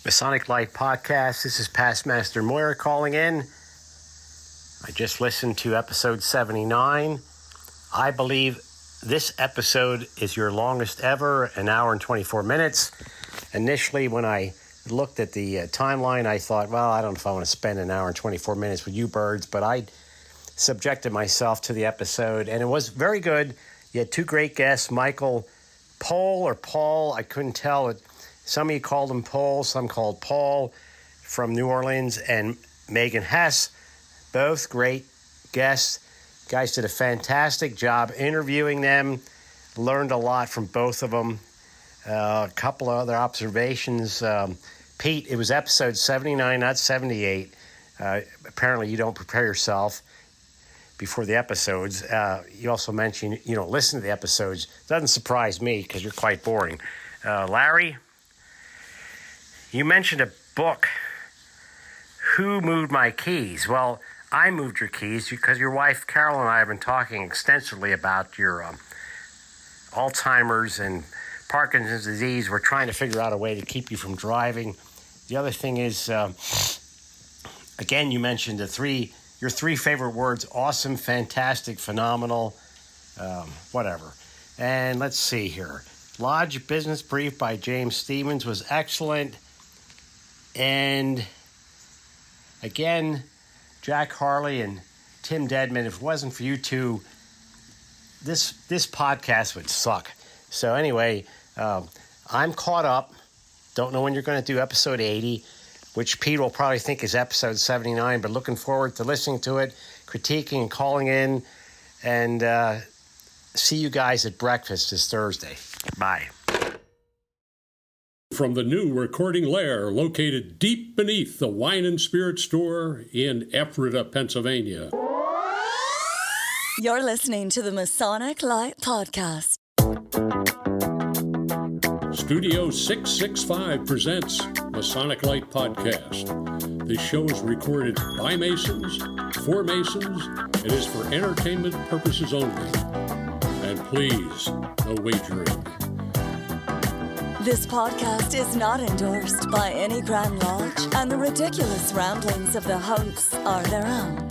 Masonic Lite podcast. This is Past Master Moira calling in. I just listened to episode 79. I believe this episode is your longest ever, an hour and 24 minutes. Initially, when I looked at the timeline, I thought, well, I don't know if I want to spend an hour and 24 minutes with you birds, but I subjected myself to the episode, and it was very good. You had two great guests, Michael Paul or Paul, I couldn't tell. Some of you called him Paul, some called Paul, from New Orleans, and Meydän Hess, both great guests. Guys did a fantastic job interviewing them, learned a lot from both of them. A couple of other observations. Pete, it was episode 79, not 78. Apparently you don't prepare yourself before the episodes. You also mentioned you don't listen to the episodes. Doesn't surprise me because you're quite boring. Larry, you mentioned a book, Who Moved My Keys? Well, I moved your keys because your wife, Carol, and I have been talking extensively about your Alzheimer's and Parkinson's disease. We're trying to figure out a way to keep you from driving. The other thing is, again, you mentioned your three favorite words: awesome, fantastic, phenomenal, whatever. And let's see here. Lodge Business Brief by James Stevens was excellent. And again, Jack Harley and Tim Dedman, if it wasn't for you two, this podcast would suck. So anyway, I'm caught up. Don't know when you're going to do episode 80, which Pete will probably think is episode 79, but looking forward to listening to it, critiquing and calling in, and see you guys at breakfast this Thursday. Bye. From the new recording lair located deep beneath the Wine and Spirit store in Ephrata, Pennsylvania. You're listening to the Masonic Lite podcast. Studio 665 presents Masonic Lite podcast. This show is recorded by Masons, for Masons, and is for entertainment purposes only. And please, no wagering. This podcast is not endorsed by any Grand Lodge, and the ridiculous ramblings of the hosts are their own.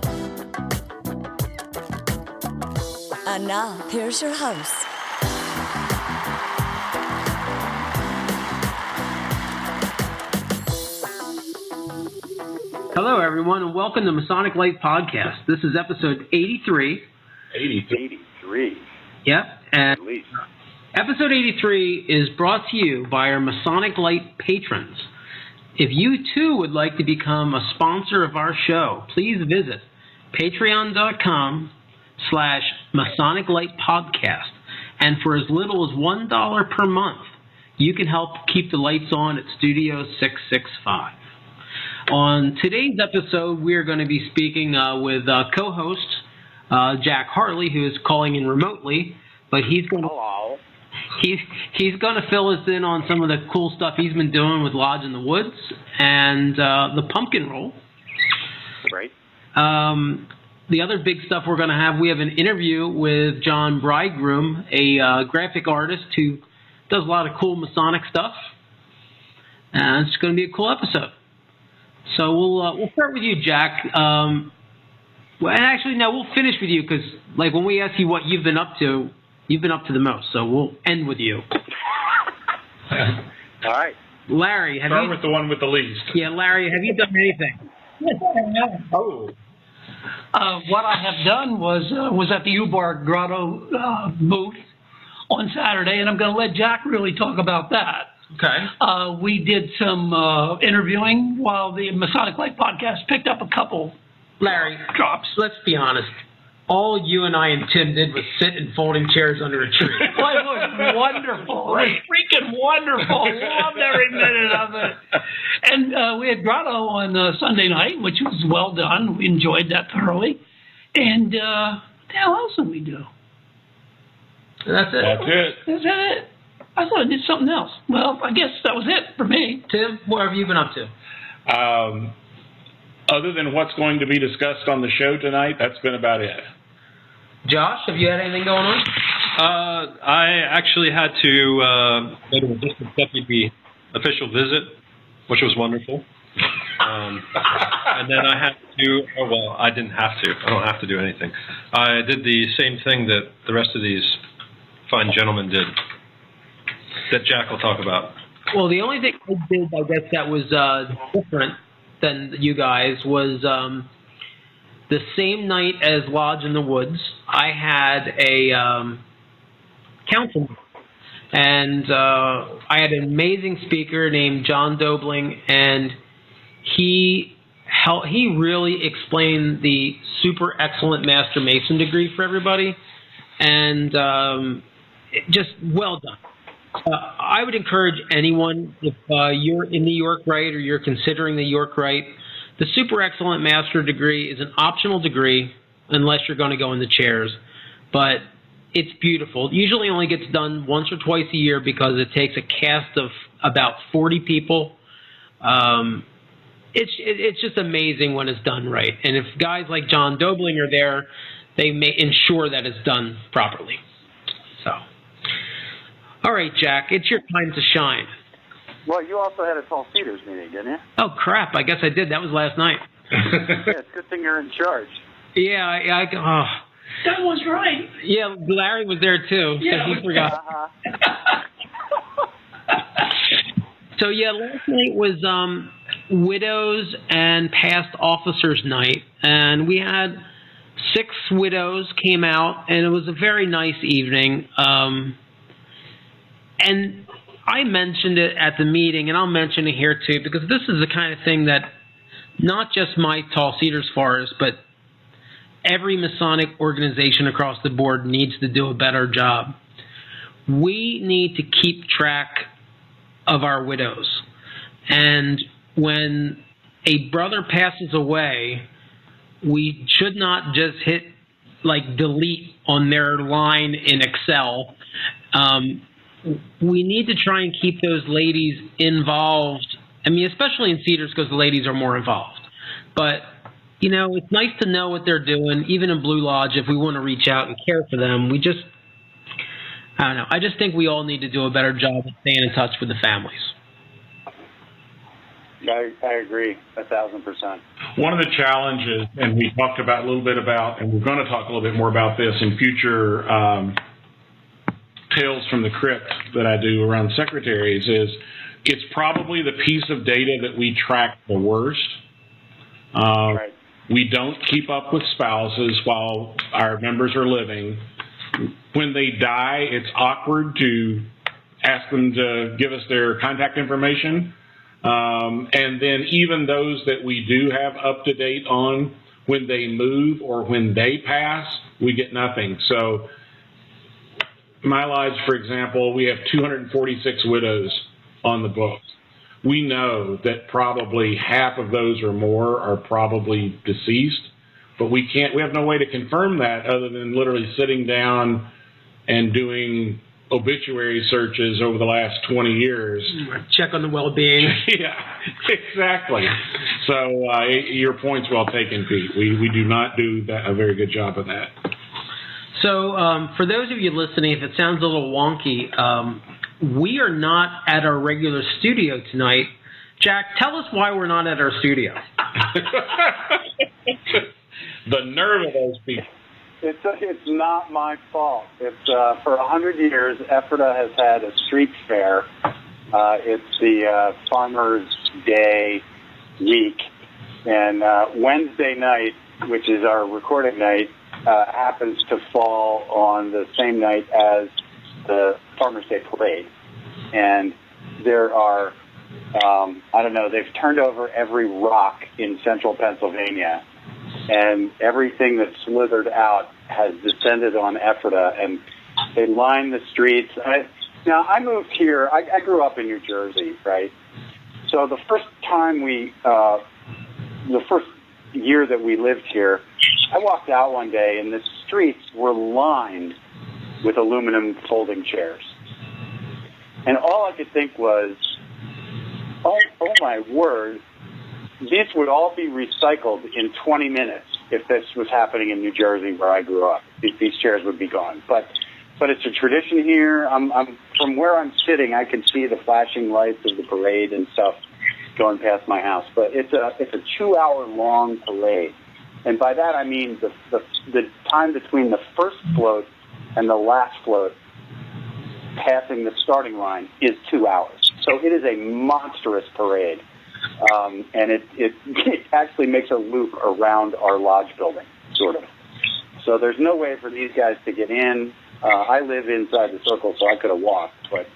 And now, here's your host. Hello, everyone, and welcome to Masonic Lite Podcast. This is episode 83. 83. Yep, and At least. episode 83 is brought to you by our Masonic Lite patrons. If you, too, would like to become a sponsor of our show, please visit patreon.com/Masonic Lite Podcast. And for as little as $1 per month, you can help keep the lights on at Studio 665. On today's episode, we're going to be speaking with co-host Jack Harley, who is calling in remotely, but he's going to fill us in on some of the cool stuff he's been doing with Lodge in the Woods and the pumpkin roll. Right. The other big stuff we're going to have, we have an interview with John Bridegroom, a graphic artist who does a lot of cool Masonic stuff. And it's going to be a cool episode. So we'll start with you, Jack. Well, and actually, no, we'll finish with you because, like, when we ask you what you've been up to the most. So we'll end with you. All right. Larry, Start with the one with the least. Yeah, Larry, have you done anything? Yes, I have. Oh. What I have done was at the Ubar Grotto booth on Saturday, and I'm going to let Jack really talk about that. Okay. We did some interviewing while the Masonic Lite podcast picked up a couple Larry, drops. let's be honest. All you and I and Tim did was sit in folding chairs under a tree. Well, it was wonderful. It was freaking wonderful. Loved every minute of it. And we had Grotto on Sunday night, which was well done. We enjoyed that thoroughly. And what the hell else did we do? That's it. That's it. Is that it? I thought I did something else. Well, I guess that was it for me. Tim, what have you been up to? Other than what's going to be discussed on the show tonight, that's been about it. Josh, have you had anything going on? I actually had to go to a district deputy official visit which was wonderful. And then I had to, I didn't have to. I don't have to do anything. I did the same thing that the rest of these fine gentlemen did, that Jack will talk about. Well, the only thing I did, I guess, that was different than you guys was the same night as Lodge in the Woods, I had a council meeting. And I had an amazing speaker named John Dobling, and he really explained the super excellent Master Mason degree for everybody, and just well done. I would encourage anyone, if you're in the York Rite or you're considering the York Rite, the super excellent master degree is an optional degree unless you're going to go in the chairs, but it's beautiful. It usually only gets done once or twice a year because it takes a cast of about 40 people. It's just amazing when it's done right. And if guys like John Dobling are there, they may ensure that it's done properly. So, all right, Jack, it's your time to shine. Well, you also had a Tall Cedars meeting, didn't you? Oh, crap. I guess I did. That was last night. Yeah, it's a good thing you're in charge. Yeah, That was right. Yeah, Larry was there too, so Yeah, he forgot. So yeah, last night was widows and past officers night, and we had 6 widows came out, and it was a very nice evening. And I mentioned it at the meeting, and I'll mention it here too, because this is the kind of thing that not just my Tall Cedars Forest, but every Masonic organization across the board needs to do a better job. We need to keep track of our widows. And when a brother passes away, we should not just hit like delete on their line in Excel. We need to try and keep those ladies involved. I mean, especially in Cedars because the ladies are more involved. But you know, it's nice to know what they're doing, even in Blue Lodge, if we want to reach out and care for them. I don't know. I just think we all need to do a better job of staying in touch with the families. I agree 1,000%. One of the challenges, and we talked about a little bit about, and we're going to talk a little bit more about this in future Tales from the Crypt that I do around secretaries, is it's probably the piece of data that we track the worst. Right. We don't keep up with spouses while our members are living. When they die, it's awkward to ask them to give us their contact information. And then even those that we do have up to date on, when they move or when they pass, we get nothing. So my lodge, for example, we have 246 widows on the books. We know that probably half of those or more are probably deceased, but we have no way to confirm that other than literally sitting down and doing obituary searches over the last 20 years. Check on the well-being. Yeah, exactly. So your point's well taken, Pete. We do not do a very good job of that. So for those of you listening, if it sounds a little wonky, we are not at our regular studio tonight. Jack, tell us why we're not at our studio. The nerve of those people. It's not my fault. It's for 100 years, Ephrata has had a street fair. It's the Farmers' Day week, and Wednesday night, which is our recording night, happens to fall on the same night as the Farmers' Day parade. And there are, they've turned over every rock in central Pennsylvania, and everything that slithered out has descended on Ephrata, and they line the streets. Now, I moved here. I grew up in New Jersey, right? So the first time the first year that we lived here, I walked out one day, and the streets were lined with aluminum folding chairs. And all I could think was, oh my word, these would all be recycled in 20 minutes if this was happening in New Jersey where I grew up. These chairs would be gone. But it's a tradition here. I'm from where I'm sitting, I can see the flashing lights of the parade and stuff going past my house. But it's a 2-hour long parade, and by that I mean the time between the first float and the last float passing the starting line is 2 hours. So it is a monstrous parade, and it actually makes a loop around our lodge building, sort of. So there's no way for these guys to get in. I live inside the circle, so I could have walked, but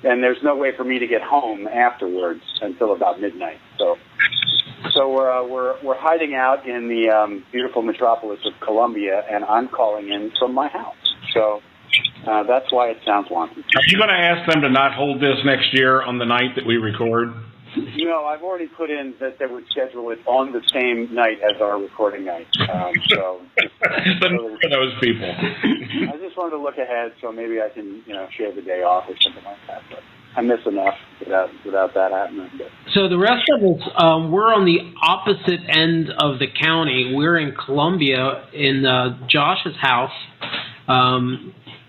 and there's no way for me to get home afterwards until about midnight. So we're hiding out in the beautiful metropolis of Columbia, and I'm calling in from my house. So that's why it sounds wonky. Are you going to ask them to not hold this next year on the night that we record? No, I've already put in that they would schedule it on the same night as our recording night. So for those people. I just wanted to look ahead, so maybe I can, shave a day off or something like that. But I miss enough without that happening. But. So the rest of us, we're on the opposite end of the county. We're in Columbia, in Josh's house.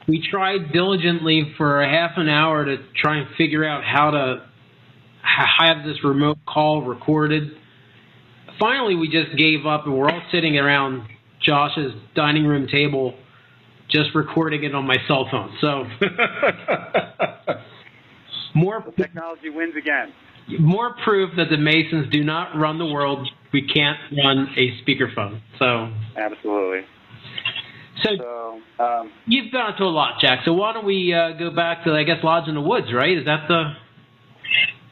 We tried diligently for a half an hour to try and figure out how to have this remote call recorded. Finally, we just gave up, and we're all sitting around Josh's dining room table just recording it on my cell phone. So technology wins again. More proof that the Masons do not run the world. We can't run a speakerphone. So absolutely. So you've been to a lot, Jack. So why don't we go back to, I guess, Lodge in the Woods, right? Is that the...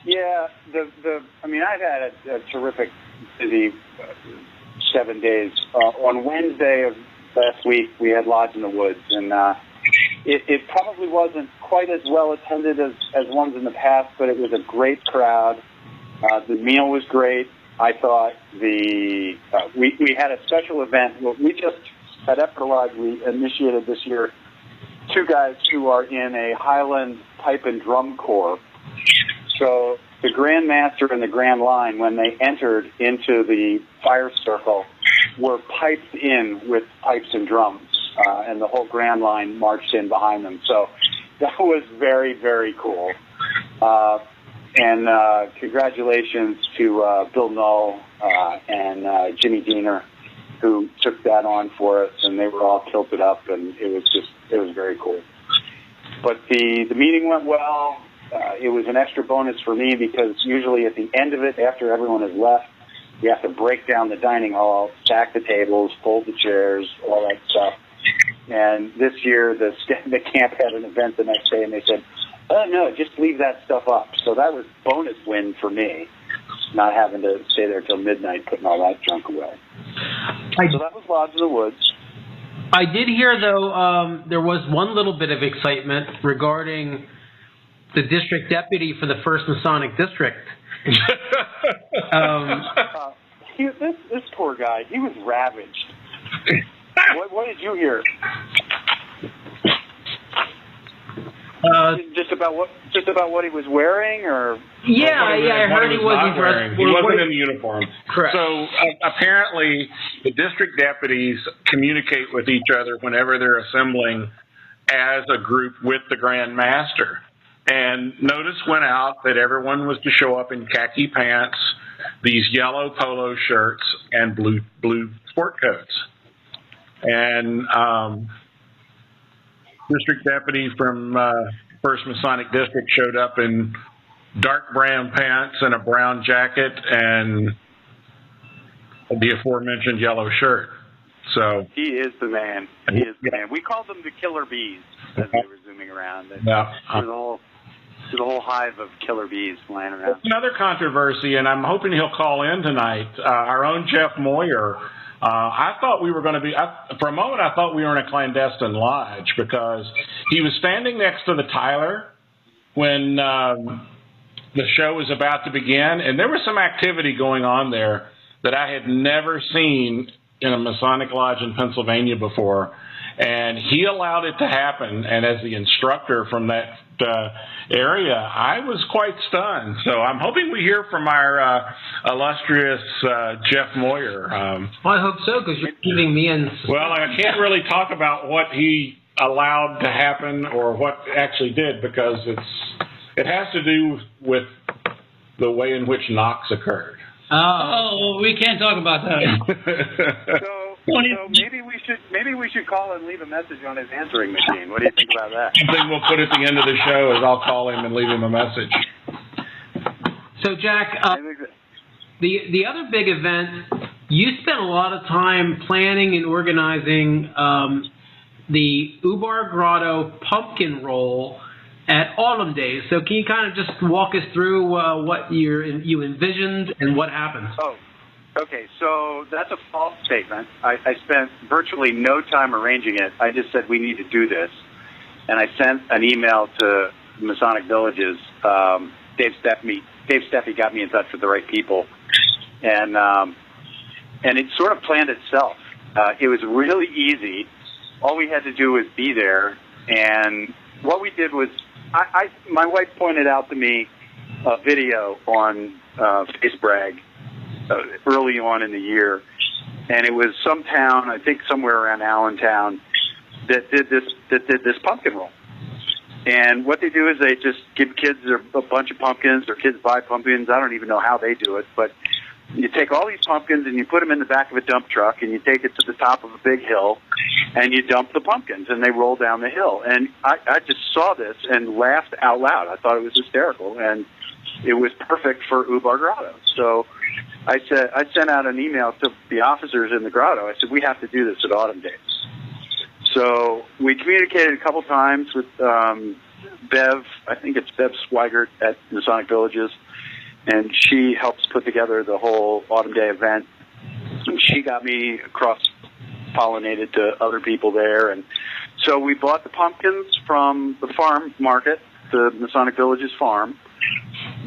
Yeah, I've had a terrific busy 7 days. On Wednesday of last week, we had Lodge in the Woods, and it probably wasn't quite as well attended as ones in the past, but it was a great crowd. The meal was great. I thought we had a special event. Well, we just, at Epper Lodge, we initiated this year 2 guys who are in a Highland pipe and drum corps. So the Grand Master and the Grand Line, when they entered into the fire circle, were piped in with pipes and drums, and the whole Grand Line marched in behind them. So that was very, very cool. And congratulations to Bill Null and Jimmy Diener, who took that on for us, and they were all kilted up, and it was very cool. But the meeting went well. It was an extra bonus for me because usually at the end of it, after everyone has left, you have to break down the dining hall, stack the tables, fold the chairs, all that stuff. And this year, the camp had an event the next day, and they said, "Oh no, just leave that stuff up." So that was bonus win for me, not having to stay there till midnight putting all that junk away. So that was Lodge in the Woods. I did hear, though, there was one little bit of excitement regarding the district deputy for the 1st Masonic District. This poor guy, he was ravaged. What did you hear? Just about what he was wearing, or I heard he wasn't dressed. He wasn't in the uniform. Correct. So apparently, the district deputies communicate with each other whenever they're assembling as a group with the Grand Master. And notice went out that everyone was to show up in khaki pants, these yellow polo shirts, and blue sport coats. And district deputy from 1st Masonic District showed up in dark brown pants and a brown jacket and the aforementioned yellow shirt. So he is the man. He is the man. We called them the killer bees as they were zooming around. There's a whole hive of killer bees flying around. That's another controversy, and I'm hoping he'll call in tonight. Our own Jeff Moyer. I thought we were going to be, for a moment I thought we were in a clandestine lodge because he was standing next to the Tyler when the show was about to begin, and there was some activity going on there that I had never seen in a Masonic lodge in Pennsylvania before, and he allowed it to happen, and as the instructor from that area, I was quite stunned. So I'm hoping we hear from our illustrious Jeff Moyer. Well, I hope so, because you're keeping me in. Well, I can't really talk about what he allowed to happen or what actually did, because it has to do with the way in which knocks occurred. Oh, we can't talk about that. So maybe we should call and leave a message on his answering machine. What do you think about that? Something we'll put at the end of the show is I'll call him and leave him a message. So, Jack, the other big event, you spent a lot of time planning and organizing the Ubar Grotto pumpkin roll at Autumn Days. So can you kind of just walk us through what you envisioned and what happened? Oh, okay. So that's a false statement. I spent virtually no time arranging it. I just said we need to do this. And I sent an email to Masonic Villages. Dave Steffi got me in touch with the right people. And it sort of planned itself. It was really easy. All we had to do was be there. And what we did was, my wife pointed out to me a video on FaceBrag early on in the year, and it was some town, I think somewhere around Allentown, that did this pumpkin roll. And what they do is they just give kids a bunch of pumpkins, or kids buy pumpkins. I don't even know how they do it, but you take all these pumpkins and you put them in the back of a dump truck and you take it to the top of a big hill and you dump the pumpkins and they roll down the hill. And I just saw this and laughed out loud. I thought it was hysterical, and it was perfect for Ubar Grotto. So I sent out an email to the officers in the grotto. I said, we have to do this at Autumn Days. So we communicated a couple times with Bev, I think it's Bev Swigert at Masonic Villages, and she helps put together the whole Autumn Day event. And she got me cross-pollinated to other people there. And so we bought the pumpkins from the farm market, the Masonic Villages farm.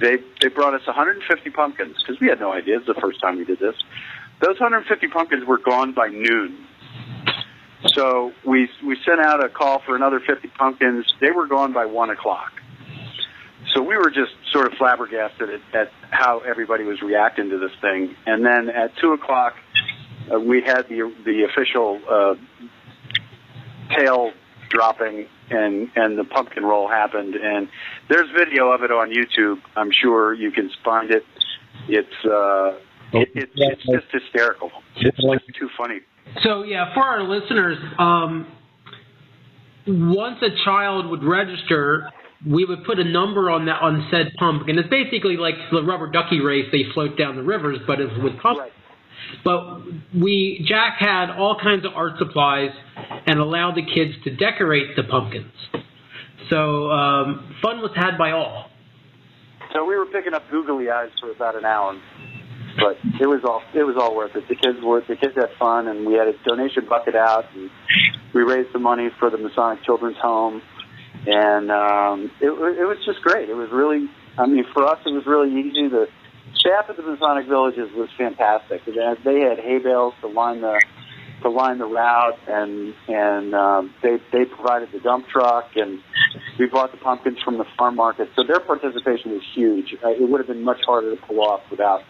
They brought us 150 pumpkins, because we had no idea. It's the first time we did this. Those 150 pumpkins were gone by noon. So we sent out a call for another 50 pumpkins. They were gone by 1 o'clock. So we were just sort of flabbergasted at how everybody was reacting to this thing. And then at 2 o'clock, we had the official tail dropping, and the pumpkin roll happened. And there's video of it on YouTube. I'm sure you can find it. It's just hysterical. It's too funny. So, yeah, for our listeners, once a child would register, we would put a number on said pumpkin. It's basically like the rubber ducky race. They float down the rivers, but it's with pumpkins. Right. But Jack had all kinds of art supplies and allowed the kids to decorate the pumpkins. So fun was had by all. So we were picking up googly eyes for about an hour, but it was all worth it. The kids had fun, and we had a donation bucket out, and we raised the money for the Masonic Children's Home, and it was just great. It was really, for us, it was really easy. The staff at the Masonic Villages was fantastic. They had hay bales to line the route, and they provided the dump truck, and we bought the pumpkins from the farm market. So their participation was huge. It would have been much harder to pull off without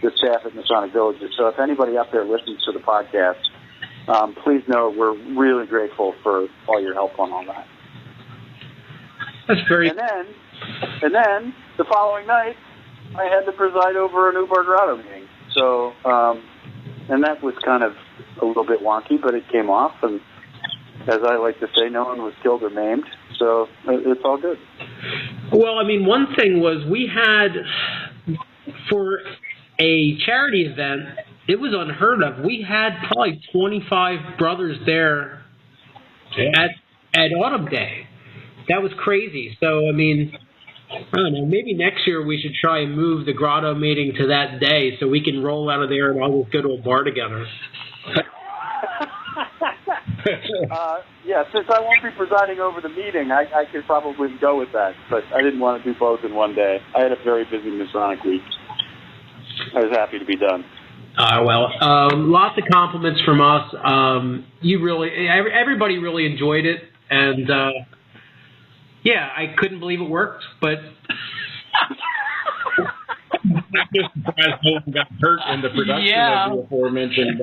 the staff at Masonic Villages. So if anybody up there listens to the podcast, please know we're really grateful for all your help on all that. That's very. And then the following night, I had to preside over an Ubar Grotto meeting. So, and that was kind of a little bit wonky, but it came off. And as I like to say, no one was killed or maimed. So it's all good. Well, one thing was we had, for a charity event, it was unheard of. We had probably 25 brothers there at Autumn Day. That was crazy. So, I don't know, maybe next year we should try and move the grotto meeting to that day so we can roll out of there and all go to a bar together. Yeah, since I won't be presiding over the meeting, I could probably go with that, but I didn't want to do both in one day. I had a very busy Masonic week. I was happy to be done. Lots of compliments from us. Everybody really enjoyed it, and yeah, I couldn't believe it worked, but. I'm just surprised no one got hurt in the production of the aforementioned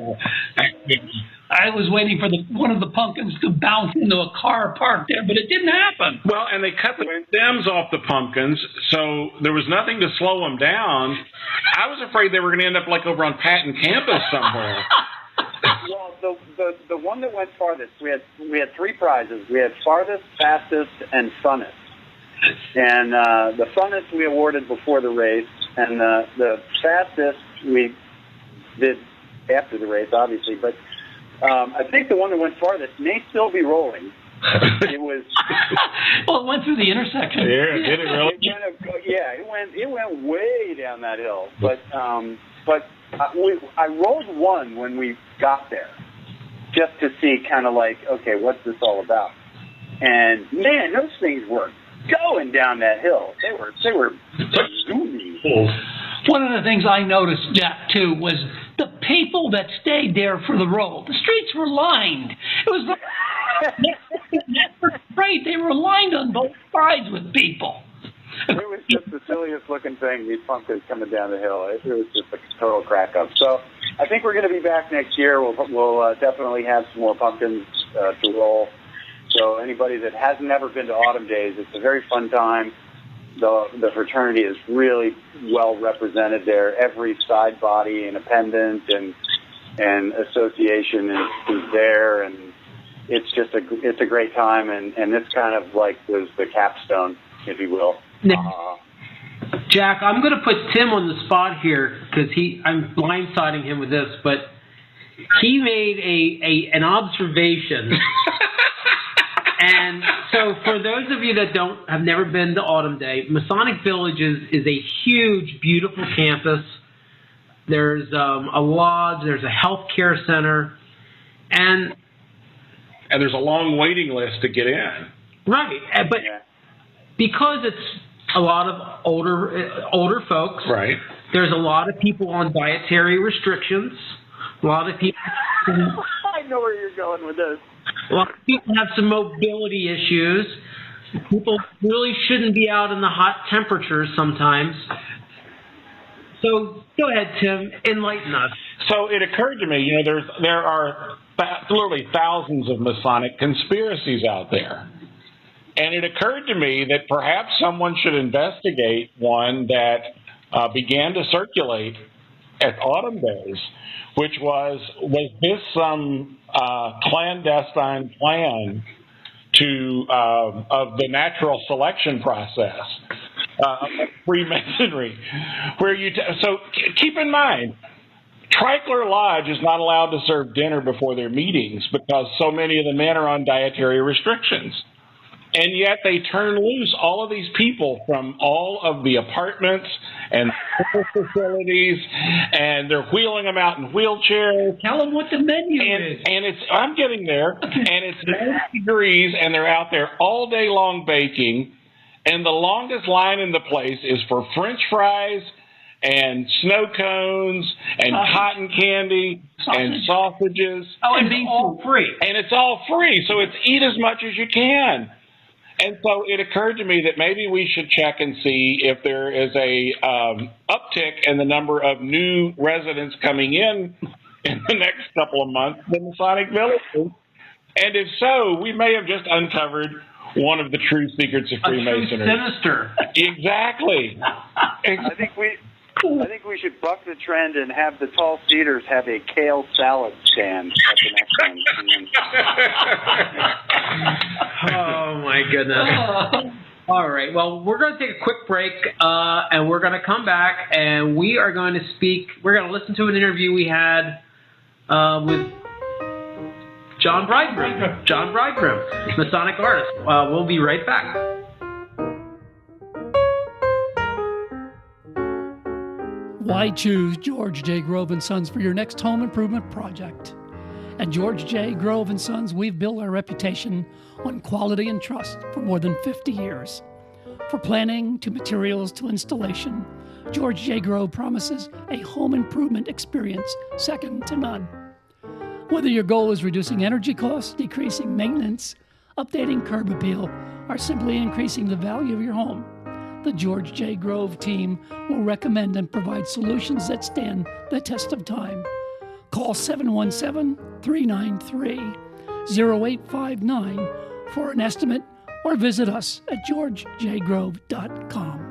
activity. I was waiting for one of the pumpkins to bounce into a car parked there, but it didn't happen. Well, and they cut the stems off the pumpkins, so there was nothing to slow them down. I was afraid they were going to end up like over on Patton campus somewhere. Well, the one that went farthest, we had 3 prizes. We had farthest, fastest, and funnest. And the funnest we awarded before the race, and the fastest we did after the race, obviously. But I think the one that went farthest may still be rolling. It was. Well, it went through the intersection. Yeah, did it really? It went way down that hill. But I rolled one when we got there, just to see kind of like, okay, what's this all about? And man, those things were going down that hill. They were zooming. One of the things I noticed, Jack, too, was the people that stayed there for the roll. The streets were lined. It was great. They were lined on both sides with people. It was just the silliest looking thing, these pumpkins coming down the hill. It was just a total crack up. So I think we're going to be back next year. We'll definitely have some more pumpkins to roll. So anybody that has never been to Autumn Days, it's a very fun time. The fraternity is really well represented there. Every side body and appendant and association is there, and it's a great time. And this kind of like was the capstone, if you will. Now, Jack, I'm going to put Tim on the spot here because I'm blindsiding him with this, but he made an observation. And so for those of you that have never been to Autumn Day, Masonic Village is a huge, beautiful campus. There's a lodge, there's a healthcare center, and there's a long waiting list to get in. Right, but because it's a lot of older folks, right? There's a lot of people on dietary restrictions. A lot of people. I know where you're going with this. A lot of people have some mobility issues. People really shouldn't be out in the hot temperatures sometimes. So go ahead, Tim, enlighten us. So it occurred to me, there are literally thousands of Masonic conspiracies out there. And it occurred to me that perhaps someone should investigate one that began to circulate at Autumn Days, which was this some clandestine plan of the natural selection process of Freemasonry, where so keep in mind, Tricolor Lodge is not allowed to serve dinner before their meetings because so many of the men are on dietary restrictions. And yet they turn loose all of these people from all of the apartments and facilities, and they're wheeling them out in wheelchairs. Tell them what the menu is. And I'm getting there, and it's 90 degrees, and they're out there all day long baking, and the longest line in the place is for French fries and snow cones and cotton candy and sausages. Oh, and it's all free. And it's all free, so it's eat as much as you can. And so it occurred to me that maybe we should check and see if there is a uptick in the number of new residents coming in the next couple of months in Masonic Village. And if so, we may have just uncovered one of the true secrets of Freemasonry. Sinister. Exactly. I think we should buck the trend and have the tall cedars have a kale salad stand at the next one. Oh, my goodness. All right. Well, we're going to take a quick break, and we're going to come back, and we are going to we're going to listen to an interview we had with John Bridegroom. John Bridegroom, Masonic artist. We'll be right back. Why choose George J. Grove & Sons for your next home improvement project? At George J. Grove & Sons, we've built our reputation on quality and trust for more than 50 years. From planning to materials to installation, George J. Grove promises a home improvement experience second to none. Whether your goal is reducing energy costs, decreasing maintenance, updating curb appeal, or simply increasing the value of your home, the George J. Grove team will recommend and provide solutions that stand the test of time. Call 717 393-0859 for an estimate, or visit us at georgejgrove.com.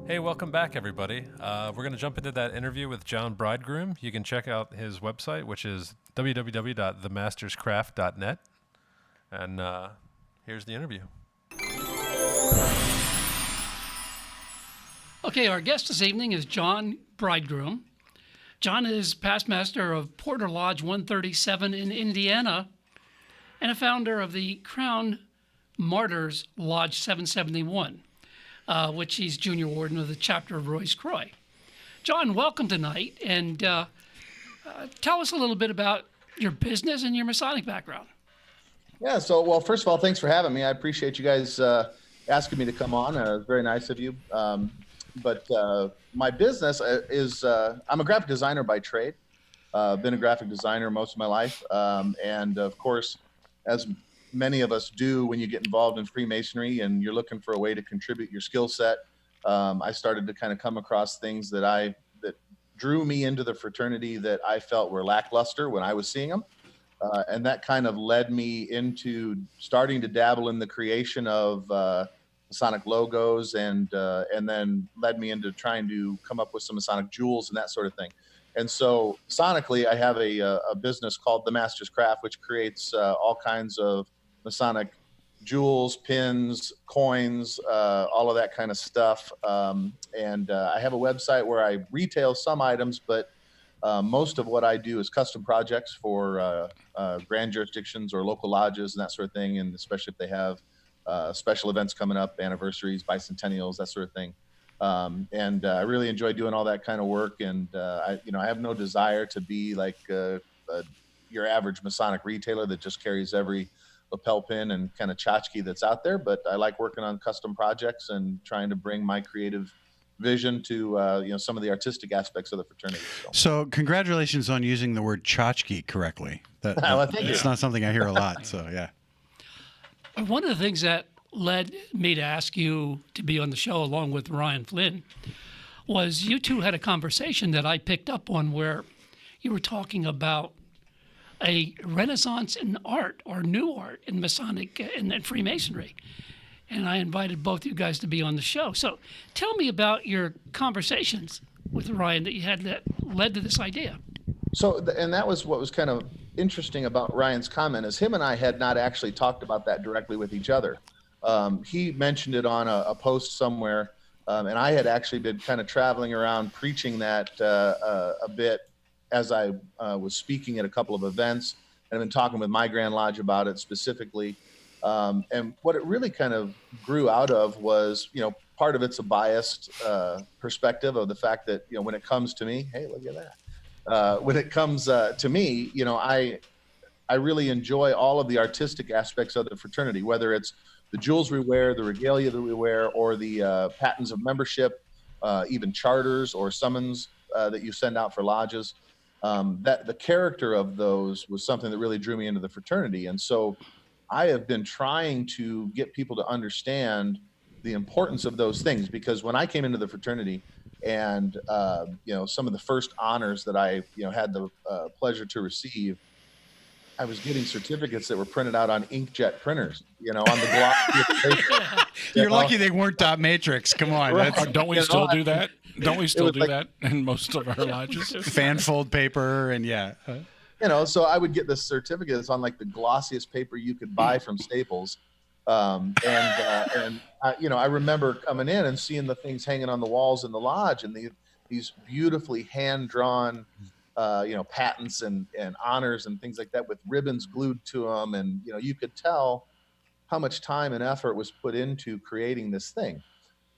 Hey, welcome back, everybody. We're going to jump into that interview with John Bridegroom. You can check out his website, which is www.themasterscraft.net. And here's the interview. Okay, our guest this evening is John Bridegroom. John is past master of Porter Lodge 137 in Indiana and a founder of the Crown Martyrs Lodge 771. Which he's junior warden of the chapter of Royce Croix. John, welcome tonight, and tell us a little bit about your business and your Masonic background. Yeah, so, well, first of all, thanks for having me. I appreciate you guys asking me to come on. It's very nice of you. But my business is, I'm a graphic designer by trade. Been a graphic designer most of my life. And of course, as many of us do when you get involved in Freemasonry and you're looking for a way to contribute your skill set, I started to kind of come across things that drew me into the fraternity that I felt were lackluster when I was seeing them. And that kind of led me into starting to dabble in the creation of Masonic logos, and then led me into trying to come up with some Masonic jewels and that sort of thing. And so sonically, I have a business called The Master's Craft, which creates all kinds of Masonic jewels, pins, coins, all of that kind of stuff. And I have a website where I retail some items, but most of what I do is custom projects for grand jurisdictions or local lodges and that sort of thing, and especially if they have special events coming up, anniversaries, bicentennials, that sort of thing. And I really enjoy doing all that kind of work. And I have no desire to be like your average Masonic retailer that just carries every lapel pin and kind of tchotchke that's out there. But I like working on custom projects and trying to bring my creative vision to some of the artistic aspects of the fraternity. So congratulations on using the word tchotchke correctly. It's not something I hear a lot. So yeah. One of the things that led me to ask you to be on the show along with Ryan Flynn was you two had a conversation that I picked up on where you were talking about a renaissance in art or new art in Masonic and Freemasonry. And I invited both you guys to be on the show. So tell me about your conversations with Ryan that you had that led to this idea. So, and that was what was kind of interesting about Ryan's comment, is him and I had not actually talked about that directly with each other. He mentioned it on a post somewhere, and I had actually been kind of traveling around preaching that a bit as I was speaking at a couple of events, and I've been talking with my Grand Lodge about it specifically. And what it really kind of grew out of was, part of it's a biased perspective of the fact that, when it comes to me, hey, look at that. When it comes to me, I really enjoy all of the artistic aspects of the fraternity, whether it's the jewels we wear, the regalia that we wear, or the patents of membership, even charters or summons that you send out for lodges. That the character of those was something that really drew me into the fraternity. And so I have been trying to get people to understand the importance of those things, because when I came into the fraternity and, some of the first honors that I, had the pleasure to receive, I was getting certificates that were printed out on inkjet printers, on the glossy paper. You're lucky they weren't dot matrix. Come on. Right. Don't we still do that? Don't we still do that in most of our lodges? Fanfold paper and yeah. So I would get the certificates on like the glossiest paper you could buy from Staples. I remember coming in and seeing the things hanging on the walls in the lodge, and these beautifully hand-drawn, patents and honors and things like that with ribbons glued to them. And, you could tell how much time and effort was put into creating this thing.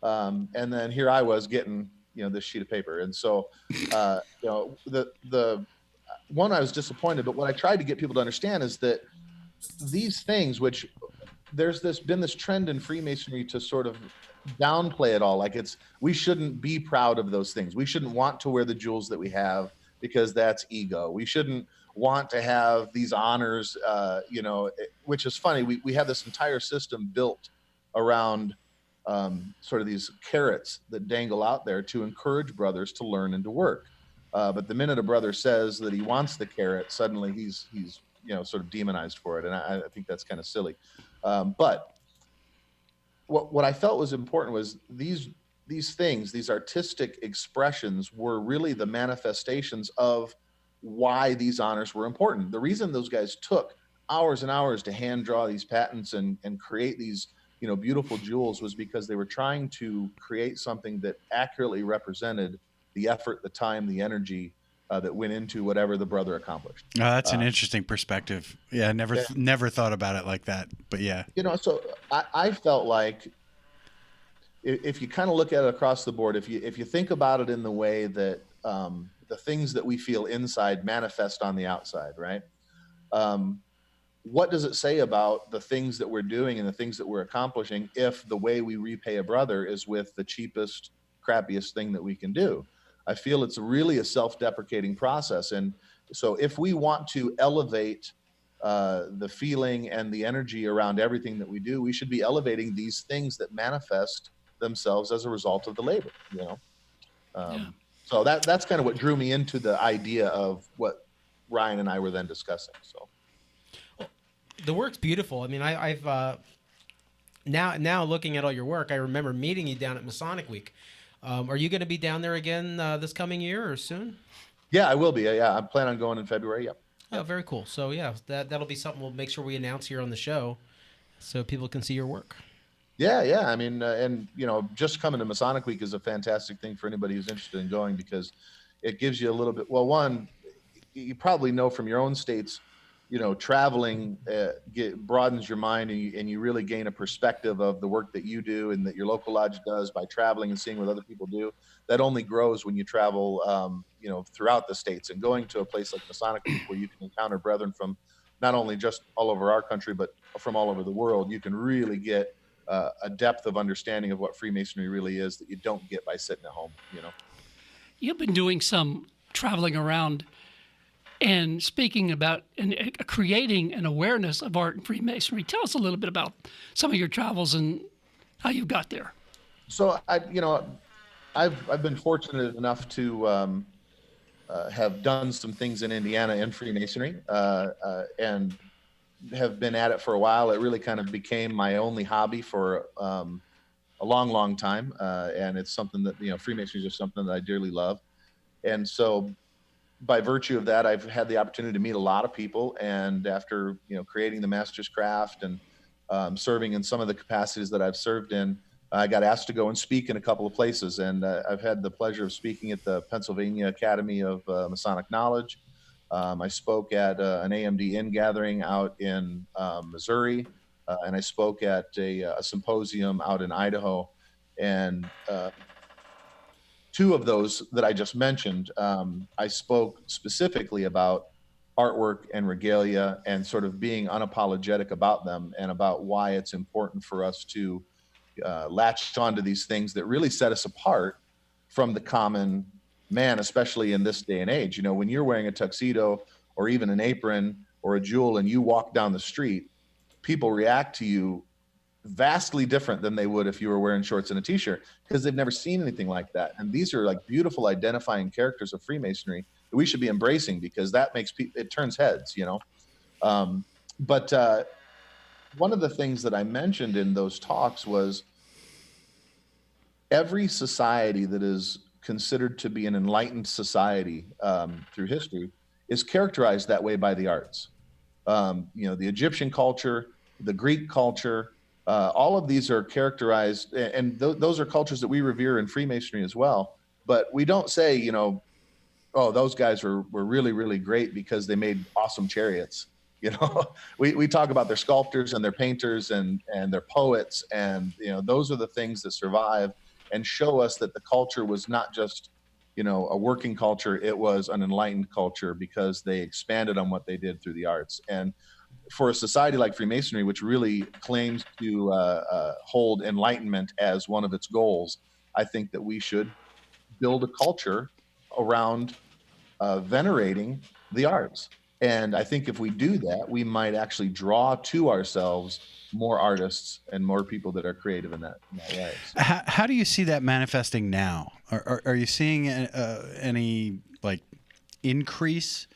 And then here I was getting, this sheet of paper. And so, the one, I was disappointed, but what I tried to get people to understand is that these things, which there's been this trend in Freemasonry to sort of downplay it all. Like we shouldn't be proud of those things. We shouldn't want to wear the jewels that we have because that's ego. We shouldn't want to have these honors, which is funny. We have this entire system built around sort of these carrots that dangle out there to encourage brothers to learn and to work. But the minute a brother says that he wants the carrot, suddenly he's sort of demonized for it. And I think that's kind of silly. But what I felt was important was these things, these artistic expressions were really the manifestations of why these honors were important. The reason those guys took hours and hours to hand draw these patents and create these, beautiful jewels was because they were trying to create something that accurately represented the effort, the time, the energy that went into whatever the brother accomplished. That's an interesting perspective. Yeah, never thought about it like that, but yeah. So I felt like if you kind of look at it across the board, if you think about it in the way that the things that we feel inside manifest on the outside, right? What does it say about the things that we're doing and the things that we're accomplishing if the way we repay a brother is with the cheapest, crappiest thing that we can do? I feel it's really a self-deprecating process. And so if we want to elevate the feeling and the energy around everything that we do, we should be elevating these things that manifest themselves as a result of the labor, So that's kind of what drew me into the idea of what Ryan and I were then discussing. So the work's beautiful. I mean, I've now looking at all your work, I remember meeting you down at Masonic Week. Are you going to be down there again this coming year or soon? Yeah, I will be. Yeah, I plan on going in February. Yep. Oh, very cool. So yeah, that'll be something we'll make sure we announce here on the show, so people can see your work. Yeah. I mean, and just coming to Masonic Week is a fantastic thing for anybody who's interested in going because it gives you a little bit. Well, one, you probably know from your own states, traveling broadens your mind and you really gain a perspective of the work that you do and that your local lodge does by traveling and seeing what other people do. That only grows when you travel, throughout the states and going to a place like Masonic Week where you can encounter brethren from not only just all over our country, but from all over the world. You can really get a depth of understanding of what Freemasonry really is that you don't get by sitting at home, You've been doing some traveling around and speaking about and creating an awareness of art and Freemasonry. Tell us a little bit about some of your travels and how you got there. So I've been fortunate enough to have done some things in Indiana in Freemasonry and have been at it for a while. It really kind of became my only hobby for a long time, and it's something that Freemasonry is just something that I dearly love, and so. By virtue of that, I've had the opportunity to meet a lot of people, and after creating the Master's Craft and serving in some of the capacities that I've served in, I got asked to go and speak in a couple of places, and I've had the pleasure of speaking at the Pennsylvania Academy of Masonic Knowledge. I spoke at an AMD Inn gathering out in Missouri, and I spoke at a symposium out in Idaho, and two of those that I just mentioned, I spoke specifically about artwork and regalia and sort of being unapologetic about them and about why it's important for us to latch onto these things that really set us apart from the common man, especially in this day and age. When you're wearing a tuxedo or even an apron or a jewel and you walk down the street, people react to you vastly different than they would if you were wearing shorts and a t-shirt because they've never seen anything like that. And these are like beautiful identifying characters of Freemasonry that we should be embracing because that makes people, it turns heads, But one of the things that I mentioned in those talks was every society that is considered to be an enlightened society through history is characterized that way by the arts. The Egyptian culture, the Greek culture, all of these are characterized, and those are cultures that we revere in Freemasonry as well. But we don't say, oh, those guys were really, really great because they made awesome chariots. We talk about their sculptors and their painters and their poets, and those are the things that survive and show us that the culture was not just a working culture; it was an enlightened culture because they expanded on what they did through the arts. And for a society like Freemasonry, which really claims to hold enlightenment as one of its goals, I think that we should build a culture around venerating the arts. And I think if we do that, we might actually draw to ourselves more artists and more people that are creative in that way. So. How do you see that manifesting now? Are you seeing any like increase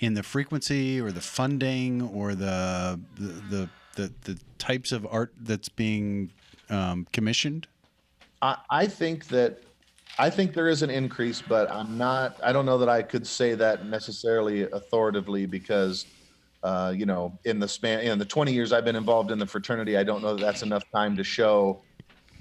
in the frequency or the funding or the types of art that's being commissioned? I think there is an increase, but I don't know that I could say that necessarily authoritatively because, in the 20 years I've been involved in the fraternity, I don't know that that's enough time to show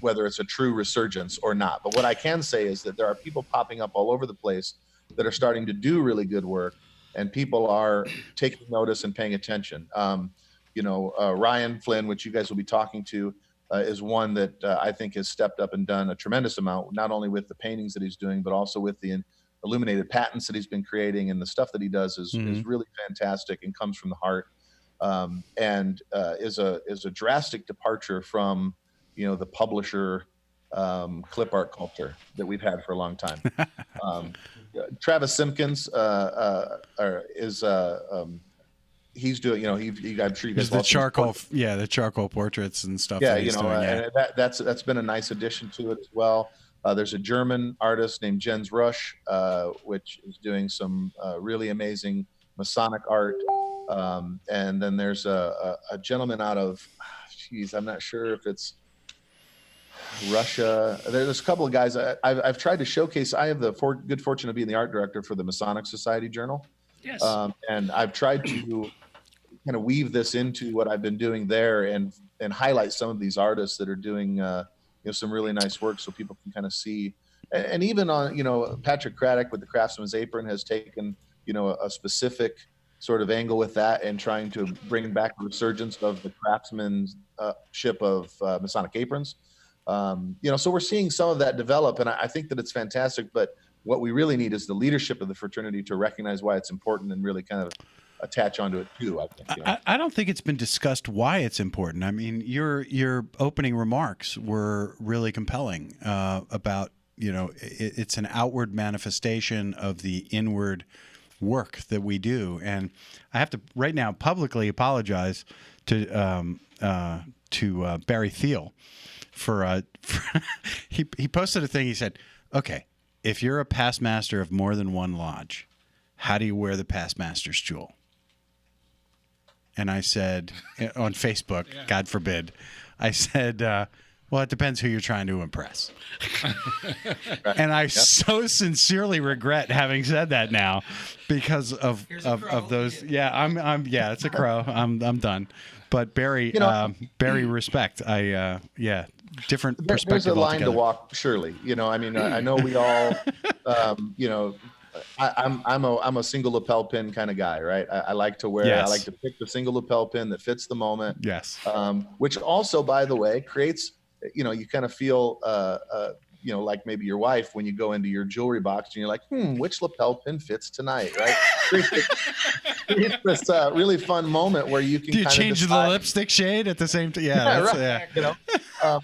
whether it's a true resurgence or not. But what I can say is that there are people popping up all over the place that are starting to do really good work, and people are taking notice and paying attention. Ryan Flynn, which you guys will be talking to, is one that I think has stepped up and done a tremendous amount, not only with the paintings that he's doing, but also with the illuminated patents that he's been creating, and the stuff that he does is really fantastic and comes from the heart, and is a drastic departure from the publisher clip art culture that we've had for a long time. Travis Simpkins he's doing, I'm sure you guys the charcoal, the charcoal portraits and stuff. Yeah, that he's doing, and that's been a nice addition to it as well. There's a German artist named Jens Rush, which is doing some really amazing Masonic art. And then there's a gentleman out of, I'm not sure if it's Russia. There's a couple of guys I've tried to showcase. I have the good fortune of being the art director for the Masonic Society Journal. Yes. And I've tried to kind of weave this into what I've been doing there and highlight some of these artists that are doing some really nice work so people can kind of see. And even on, Patrick Craddock with the Craftsman's Apron has taken, a specific sort of angle with that and trying to bring back a resurgence of the craftsmanship of Masonic aprons. So we're seeing some of that develop, and I think that it's fantastic, but what we really need is the leadership of the fraternity to recognize why it's important and really kind of attach onto it too, I think. I don't think it's been discussed why it's important. I mean, your opening remarks were really compelling about, it's an outward manifestation of the inward work that we do. And I have to right now publicly apologize to Barry Thiel for he posted a thing. He said, okay, if you're a past master of more than one lodge, how do you wear the past master's jewel? And I said on Facebook, God forbid, I said, well, it depends who you're trying to impress. And I so sincerely regret having said that now because of those. Yeah, I'm it's a crow. I'm done. But Barry, respect. Different perspective. There's a line altogether. to walk, surely. I know we all, I'm a single lapel pin kind of guy, right? I like to wear. Yes. I like to pick the single lapel pin that fits the moment. Yes. Which also, by the way, creates. You kind of feel, like maybe your wife when you go into your jewelry box and you're like, which lapel pin fits tonight, right? It's this really fun moment where you can. Do you change the lipstick shade at the same time? Yeah, right. Yeah.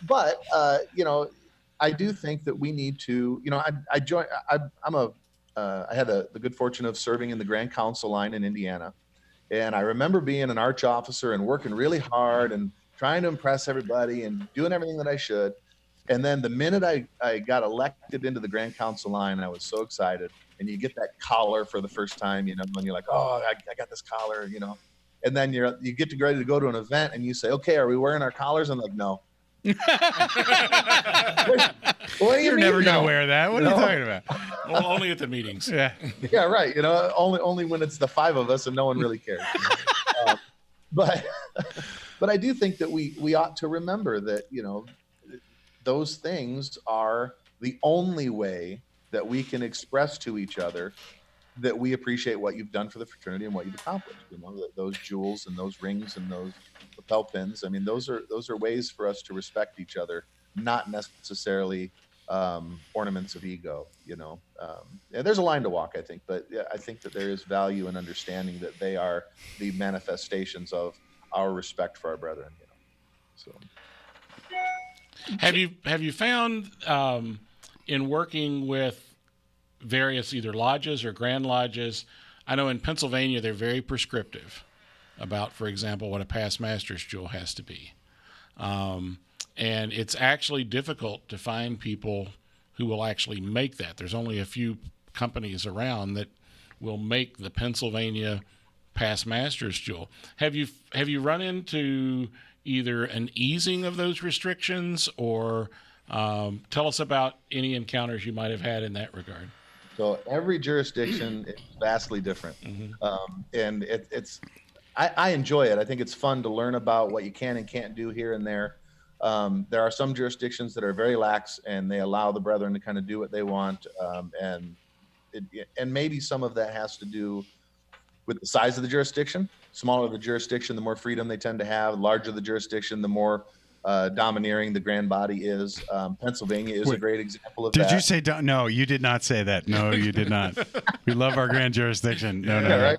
But I do think that we need to. I had the good fortune of serving in the Grand Council line in Indiana, and I remember being an arch officer and working really hard and trying to impress everybody and doing everything that I should. And then the minute I got elected into the Grand Council line, I was so excited. And you get that collar for the first time, when you're like, oh, I got this collar, And then you get ready to go to an event and you say, okay, are we wearing our collars? I'm like, no. What do you You're mean, never going to no? wear that. What are you talking about? Well, only at the meetings. Yeah. Yeah, right. Only when it's the five of us and no one really cares. But I do think that we ought to remember that, those things are the only way that we can express to each other that we appreciate what you've done for the fraternity and what you've accomplished. Those jewels and those rings and those lapel pins. I mean, those are ways for us to respect each other, not necessarily ornaments of ego, yeah, there's a line to walk, I think, but yeah, I think that there is value in understanding that they are the manifestations of our respect for our brethren, so. Have you found in working with various either lodges or grand lodges, I know in Pennsylvania they're very prescriptive about, for example, what a past master's jewel has to be. And it's actually difficult to find people who will actually make that. There's only a few companies around that will make the Pennsylvania past master's jewel. Have you run into either an easing of those restrictions, or tell us about any encounters you might have had in that regard? So every jurisdiction is vastly different. And I enjoy it. I think it's fun to learn about what you can and can't do here and there. There are some jurisdictions that are very lax, and they allow the brethren to kind of do what they want. And maybe some of that has to do with the size of the jurisdiction. Smaller the jurisdiction, the more freedom they tend to have. Larger the jurisdiction, the more domineering the grand body is. Pennsylvania is a great example of that. Did you say no? You did not say that. No, you did not. We love our grand jurisdiction. No. Right?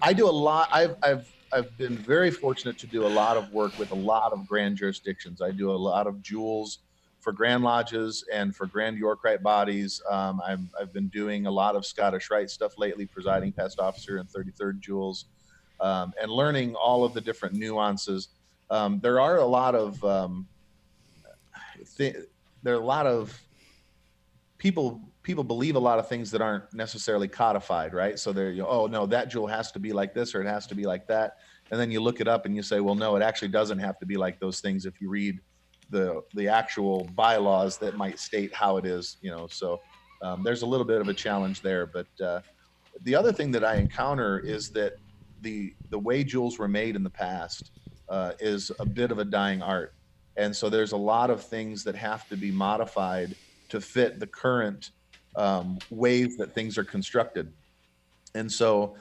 I do a lot. I've been very fortunate to do a lot of work with a lot of grand jurisdictions. I do a lot of jewels for grand lodges and for grand York Rite bodies. I've been doing a lot of Scottish Rite stuff lately, presiding past officer and 33rd jewels, and learning all of the different nuances. There are a lot of people believe a lot of things that aren't necessarily codified, right? So they're, oh no, that jewel has to be like this, or it has to be like that. And then you look it up and you say, well, no, it actually doesn't have to be like those things if you read the actual bylaws that might state how it is, so there's a little bit of a challenge there. But the other thing that I encounter is that the way jewels were made in the past is a bit of a dying art. And so there's a lot of things that have to be modified to fit the current ways that things are constructed. And so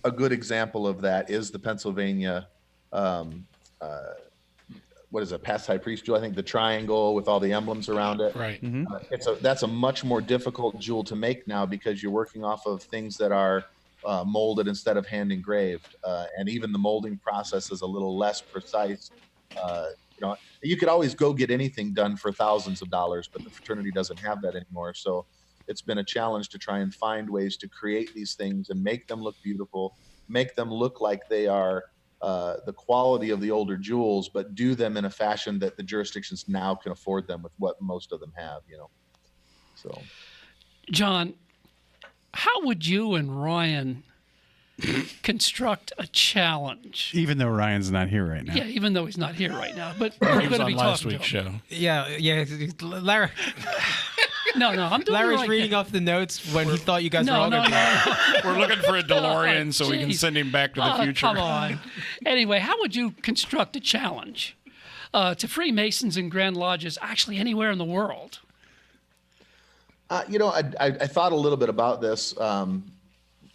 a good example of that is the Pennsylvania what is it, past high priest jewel? I think the triangle with all the emblems around it. Right. That's a much more difficult jewel to make now, because you're working off of things that are molded instead of hand engraved, and even the molding process is a little less precise. You could always go get anything done for thousands of dollars, but the fraternity doesn't have that anymore. So it's been a challenge to try and find ways to create these things and make them look beautiful, make them look like they are the quality of the older jewels, but do them in a fashion that the jurisdictions now can afford them with what most of them have, So, John, how would you and Ryan construct a challenge? Even though Ryan's not here right now. Yeah, even though he's not here right now, but we're going to be last talking week's to him. show. Yeah, Larry. No, I'm doing Larry's right reading now. off the notes when he thought you guys were all No. We're looking for a DeLorean so we can send him back to the future. Come on. Anyway, how would you construct a challenge to Freemasons and Grand Lodges actually anywhere in the world? I thought a little bit about this,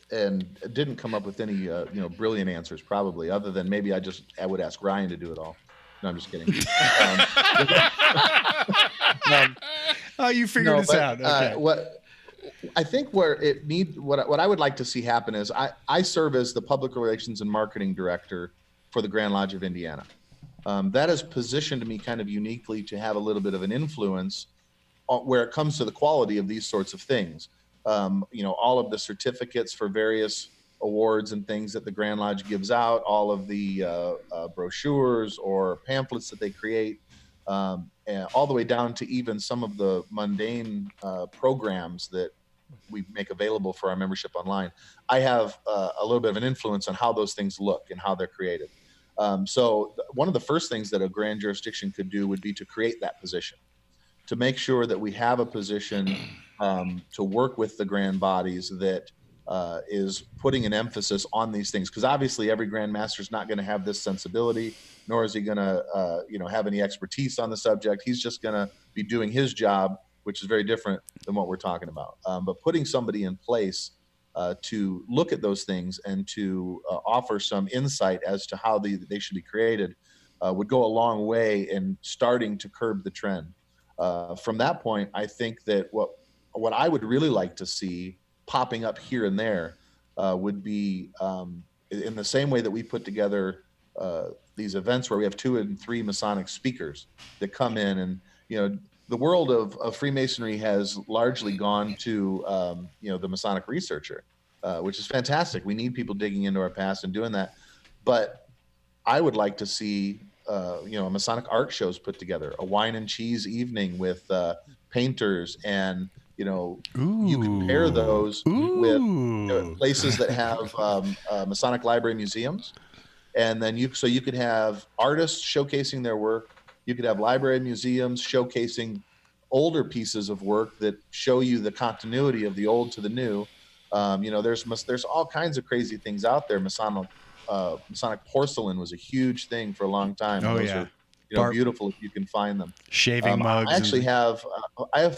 and didn't come up with any brilliant answers, probably, other than maybe I would ask Ryan to do it all. No, I'm just kidding. You figured this out. Okay. What I think what I would like to see happen is I serve as the public relations and marketing director for the Grand Lodge of Indiana. That has positioned me kind of uniquely to have a little bit of an influence where it comes to the quality of these sorts of things. All of the certificates for various awards and things that the Grand Lodge gives out, all of the brochures or pamphlets that they create, and all the way down to even some of the mundane programs that we make available for our membership online. I have a little bit of an influence on how those things look and how they're created. So one of the first things that a grand jurisdiction could do would be to create that position, to make sure that we have a position to work with the grand bodies that is putting an emphasis on these things. Because obviously every Grand Master is not going to have this sensibility, nor is he going to have any expertise on the subject. He's just going to be doing his job, which is very different than what we're talking about. But putting somebody in place to look at those things and to offer some insight as to how they should be created would go a long way in starting to curb the trend. from that point, I think that what I would really like to see popping up here and there would be in the same way that we put together these events where we have 2 and 3 Masonic speakers that come in, and the world of Freemasonry has largely gone to the Masonic researcher, which is fantastic. We need people digging into our past and doing that, but I would like to see Masonic art shows put together, a wine and cheese evening with painters, and you compare those with places that have Masonic library museums, and then you could have artists showcasing their work. You could have library museums showcasing older pieces of work that show you the continuity of the old to the new. There's all kinds of crazy things out there. Masonic porcelain was a huge thing for a long time. Oh, those yeah. are beautiful if you can find them. Shaving mugs. I actually have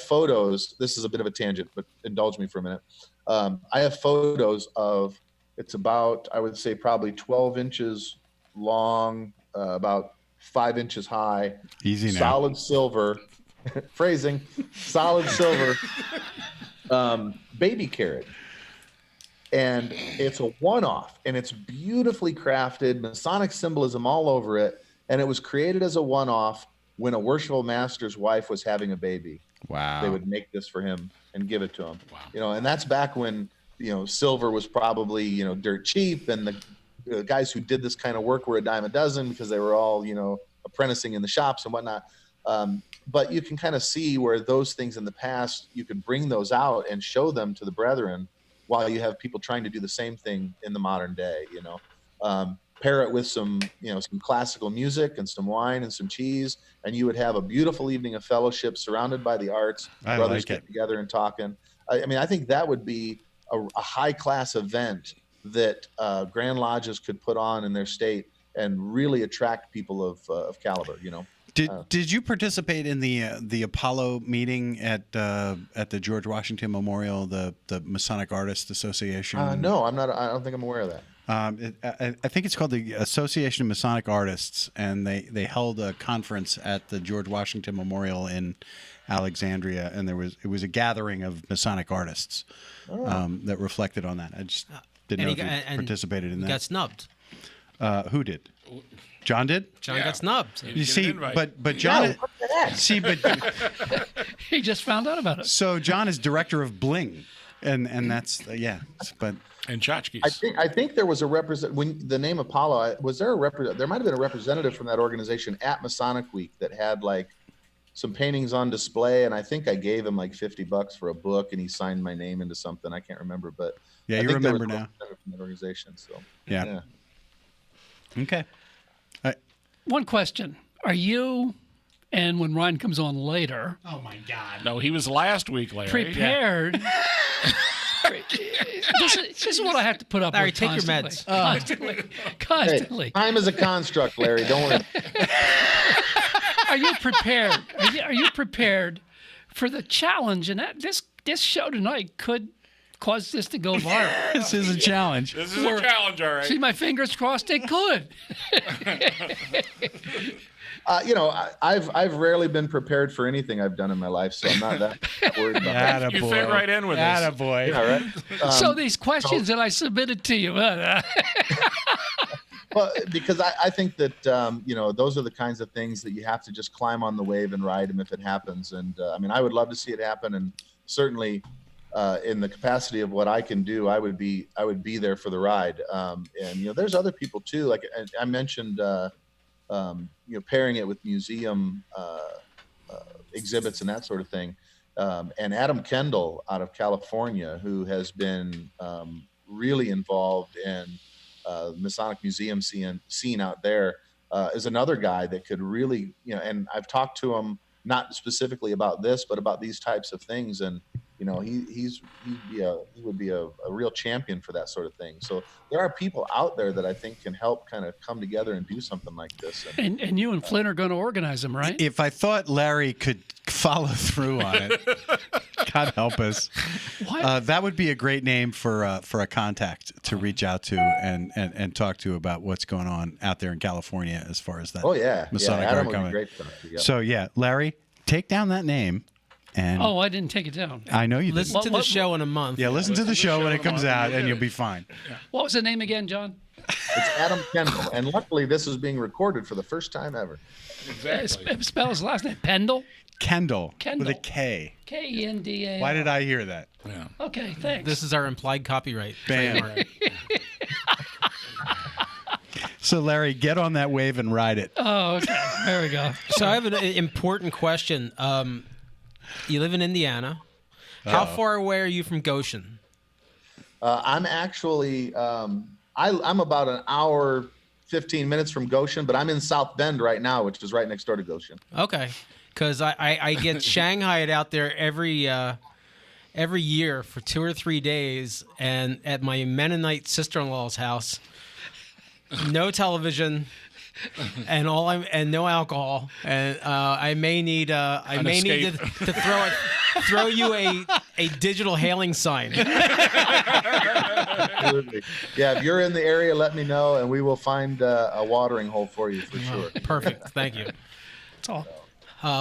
photos. This is a bit of a tangent, but indulge me for a minute. I have photos of, it's about, I would say probably 12 inches long, about 5 inches high. Easy now. Solid silver, phrasing, solid silver baby carrot. And it's a one-off, and it's beautifully crafted, Masonic symbolism all over it. And it was created as a one-off when a worshipful master's wife was having a baby. Wow. They would make this for him and give it to him. Wow. And that's back when, silver was probably, dirt cheap, and the guys who did this kind of work were a dime a dozen because they were all, apprenticing in the shops and whatnot. But you can kind of see where those things in the past, you can bring those out and show them to the brethren while you have people trying to do the same thing in the modern day, pair it with some classical music and some wine and some cheese, and you would have a beautiful evening of fellowship surrounded by the arts. Brothers get together and talking. I think that would be a high-class event that Grand Lodges could put on in their state and really attract people of caliber. Did you participate in the Apollo meeting at the George Washington Memorial, the Masonic Artists Association? No, I'm not. I don't think I'm aware of that. I think it's called the Association of Masonic Artists, and they held a conference at the George Washington Memorial in Alexandria, and it was a gathering of Masonic artists that reflected on that. I just didn't know if you participated in that. Got snubbed. Who did? John did? John got snubbed. You see, but John, he just found out about it. So John is director of Bling, and that's and tchotchkes. I think there was when the name Apollo, was there there might have been a representative from that organization at Masonic Week that had some paintings on display, and I think I gave him $50 for a book, and he signed my name into something. I can't remember, but yeah, you remember now. From that organization, so yeah. Okay. One question: are you, and when Ryan comes on later? Oh my God! No, he was last week, Larry. Prepared. Yeah. This is what I have to put up Larry, with. Larry, take your meds. Constantly. Hey, time is a construct, Larry. Don't worry. Are you prepared? Are you prepared for the challenge? And this show tonight could cause this to go viral. This is a challenge. This is a challenge, all right. See, my fingers crossed. It could. I've rarely been prepared for anything I've done in my life, so I'm not that worried about that. You fit right in with this. Attaboy. Yeah, right. So these questions that I submitted to you. Well, because I think that those are the kinds of things that you have to just climb on the wave and ride them if it happens. And I would love to see it happen, and certainly in the capacity of what I can do, I would be there for the ride. And there's other people too. Like I mentioned, pairing it with museum exhibits and that sort of thing. And Adam Kendall out of California, who has been really involved in Masonic museum scene out there, is another guy that could really, and I've talked to him not specifically about this, but about these types of things. And, he would be a real champion for that sort of thing. So there are people out there that I think can help kind of come together and do something like this. And you and Flynn are going to organize them, right? If I thought Larry could follow through on it, God help us. That would be a great name for a contact to reach out to and talk to about what's going on out there in California as far as that. Oh yeah, Masonic Adam art would coming. be great for that. Yeah. So yeah, Larry, take down that name. And Oh, I didn't take it down. I know you Listen didn't. to the show in a month. Yeah, listen to the show when it comes out, and you'll be fine. What was the name again, John? It's Adam Kendall, and luckily this is being recorded for the first time ever. Spell his last name. Pendle? Kendall. Kendall. With a K. K-E-N-D-A-L. Why did I hear that? Yeah. Okay, thanks. This is our implied copyright. Bam. trademark. So, Larry, get on that wave and ride it. Oh, okay. There we go. So I have an important question. You live in Indiana. How far away are you from Goshen? I'm actually, I'm about an hour, 15 minutes from Goshen, but I'm in South Bend right now, which is right next door to Goshen. Okay, because I get shanghaied out there every year for 2 or 3 days, and at my Mennonite sister-in-law's house, no television. And no alcohol, and I may need to throw you a digital hailing sign. Absolutely. Yeah, if you're in the area, let me know, and we will find a watering hole for you for sure. Perfect. Thank you. That's all.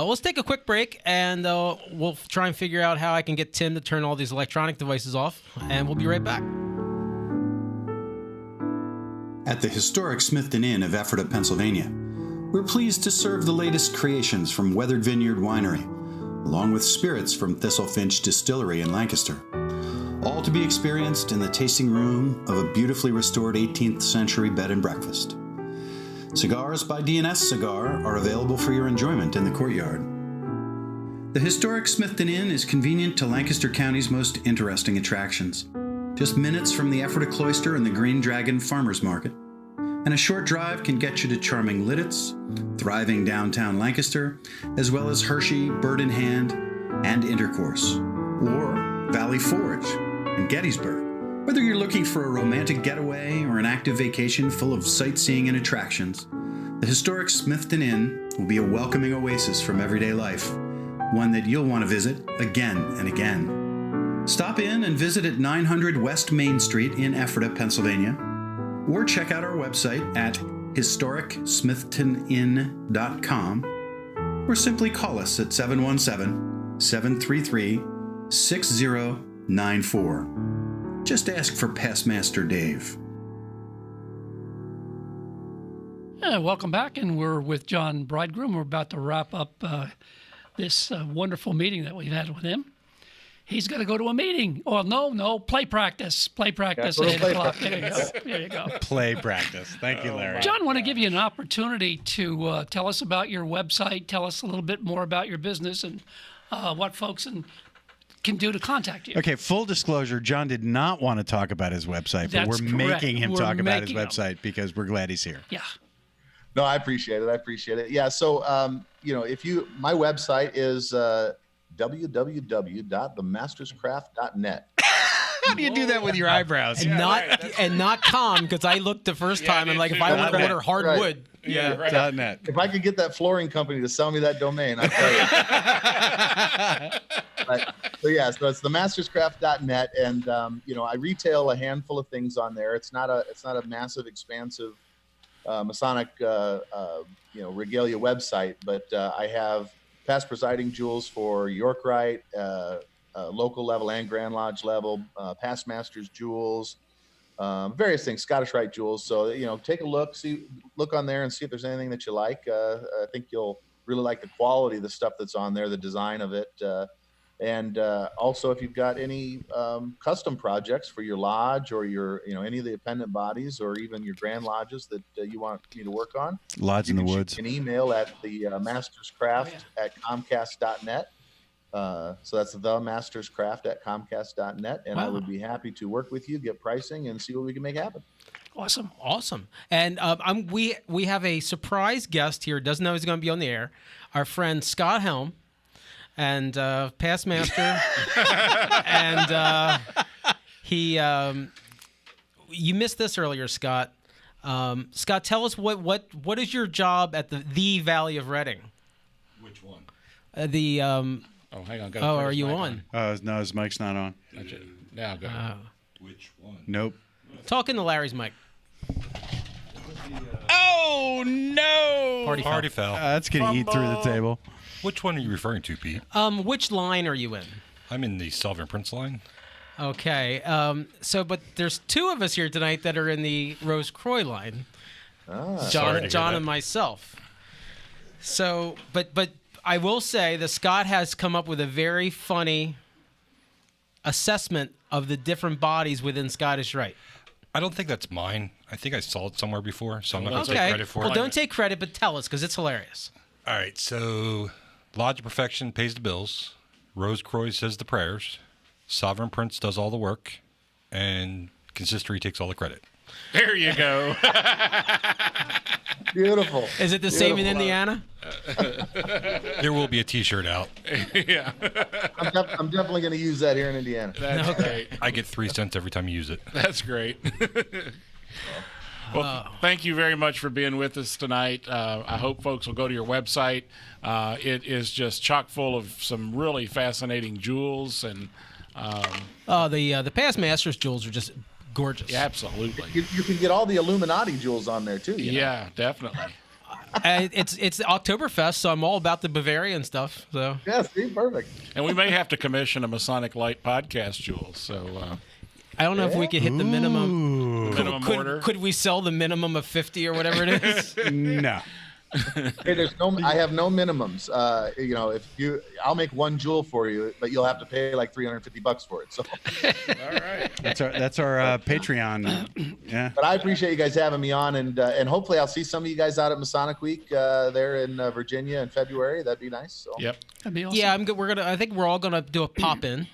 Let's take a quick break, and we'll try and figure out how I can get Tim to turn all these electronic devices off, and we'll be right back. At the Historic Smithton Inn of Ephrata, Pennsylvania, we're pleased to serve the latest creations from Weathered Vineyard Winery, along with spirits from Thistlefinch Distillery in Lancaster, all to be experienced in the tasting room of a beautifully restored 18th century bed and breakfast. Cigars by D&S Cigar are available for your enjoyment in the courtyard. The Historic Smithton Inn is convenient to Lancaster County's most interesting attractions. Just minutes from the Ephrata Cloister and the Green Dragon Farmers Market, and a short drive can get you to charming Lidditz, thriving downtown Lancaster, as well as Hershey, Bird in Hand, and Intercourse, or Valley Forge and Gettysburg. Whether you're looking for a romantic getaway or an active vacation full of sightseeing and attractions, the Historic Smithton Inn will be a welcoming oasis from everyday life, one that you'll want to visit again and again. Stop in and visit at 900 West Main Street in Ephrata, Pennsylvania, or check out our website at historicsmithtoninn.com, or simply call us at 717-733-6094. Just ask for Passmaster Dave. Welcome back, and we're with John Bridegroom. We're about to wrap up this wonderful meeting that we've had with him. He's got to go to a meeting. Oh, no, play practice. Play practice at 8 o'clock. There you go. Play practice. Thank you, Larry. John, I want to give you an opportunity to tell us about your website, tell us a little bit more about your business and what folks can do to contact you. Okay, full disclosure, John did not want to talk about his website, but That's we're correct. making him We're talk about his making website because we're glad he's here. Yeah. No, I appreciate it. Yeah, so my website is www.themasterscraft.net. How do you do that with your eyebrows? And not com, because I looked the first time and if I want to order hardwood. Right. Yeah, right. .net. If I could get that flooring company to sell me that domain, I'd tell you. So it's themasterscraft.net, and I retail a handful of things on there. It's not a massive, expansive Masonic regalia website, but I have past presiding jewels for York Rite, local level and Grand Lodge level, past masters jewels, various things, Scottish Rite jewels. So, take a look on there and see if there's anything that you like. I think you'll really like the quality of the stuff that's on there, the design of it. And also, if you've got any custom projects for your lodge or your, any of the appendant bodies or even your grand lodges that you want me to work on, Lodge in the Woods. You can email at the masterscraft@comcast.net. So that's the masterscraft@comcast.net, and I would be happy to work with you, get pricing, and see what we can make happen. Awesome. And we have a surprise guest here. Doesn't know he's going to be on the air. Our friend Scott Helm. And past master, and you missed this earlier, Scott. Scott, tell us what is your job at the Valley of Reading? Which one? Oh, hang on. Are you on? No, his mic's not on. Now go. Which one? Nope. Talk into Larry's mic. Oh no! Party fell. That's gonna eat through the table. Which one are you referring to, Pete? Which line are you in? I'm in the Sovereign Prince line. Okay. But there's two of us here tonight that are in the Rose Croix line. John and myself. So, but I will say that Scott has come up with a very funny assessment of the different bodies within Scottish Rite. I don't think that's mine. I think I saw it somewhere before, so I'm not going to take credit for it. Well, don't take credit, but tell us, because it's hilarious. All right, so Lodge of Perfection pays the bills. Rose Croix says the prayers. Sovereign Prince does all the work. And Consistory takes all the credit. There you go. Beautiful. Is it the same in Indiana? There will be a T-shirt out. Yeah. I'm definitely going to use that here in Indiana. That's great. I get 3 cents every time you use it. That's great. Well, thank you very much for being with us tonight. I hope folks will go to your website. It is just chock full of some really fascinating jewels and. The past Masters jewels are just gorgeous. Yeah, absolutely. You can get all the Illuminati jewels on there too. Yeah, definitely. It's Oktoberfest, so I'm all about the Bavarian stuff. So yeah, see, perfect. And we may have to commission a Masonic Lite podcast jewels. So I don't know if we could hit the minimum. Order. Could we sell the minimum of 50 or whatever it is? No. Hey, I have no minimums. I'll make one jewel for you, but you'll have to pay like $350 for it. So, all right, that's our Patreon. Yeah. But I appreciate you guys having me on, and hopefully I'll see some of you guys out at Masonic Week there in Virginia in February. That'd be nice. So. Yep. That'd be awesome. Yeah, I think we're all gonna do a pop in.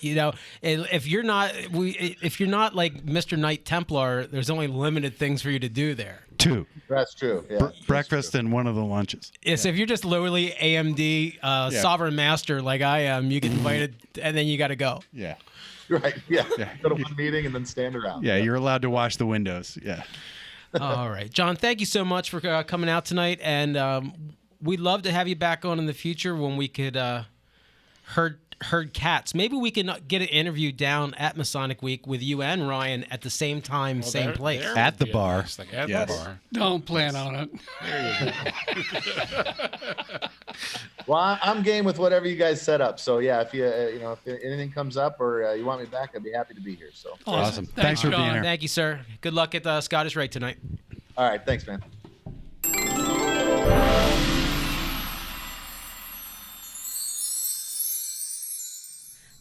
If you're not like Mr. Knight Templar, there's only limited things for you to do there. 2. That's true. Yeah. Breakfast and one of the lunches. Yes, if you're just lowly AMD Sovereign Master like I am, you get invited and then you got to go. Yeah. Right. Yeah. Go to one meeting and then stand around. Yeah, you're allowed to wash the windows. Yeah. All right, John. Thank you so much for coming out tonight, and we'd love to have you back on in the future when we could herd cats. Maybe we can get an interview down at Masonic Week with you and Ryan at the same time, same place. At the bar. At the bar. Don't plan on it. There you go. Well, I'm game with whatever you guys set up. So yeah, if if anything comes up or you want me back, I'd be happy to be here. So awesome. Thanks for being here. Thank you, sir. Good luck at Scottish Rite tonight. All right. Thanks, man.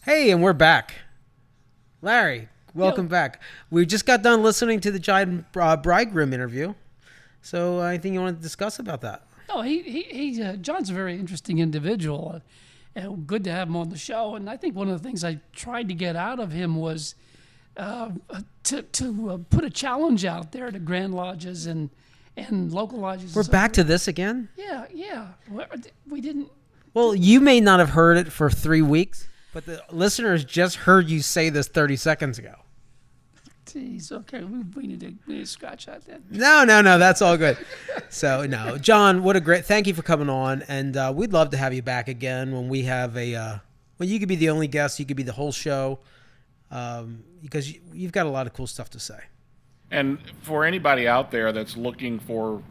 Hey, and we're back. Larry, welcome back. We just got done listening to the John Bridegroom interview. So anything you want to discuss about that? No, John's a very interesting individual. And good to have him on the show. And I think one of the things I tried to get out of him was to put a challenge out there to Grand Lodges and local lodges. We're back to this again? Yeah. We didn't. Well, you may not have heard it for 3 weeks. But the listeners just heard you say this 30 seconds ago. Jeez, okay, we need to scratch that then. No, that's all good. So, no, John, thank you for coming on, and we'd love to have you back again when we have when you could be the only guest, you could be the whole show, because you've got a lot of cool stuff to say. And for anybody out there that's looking for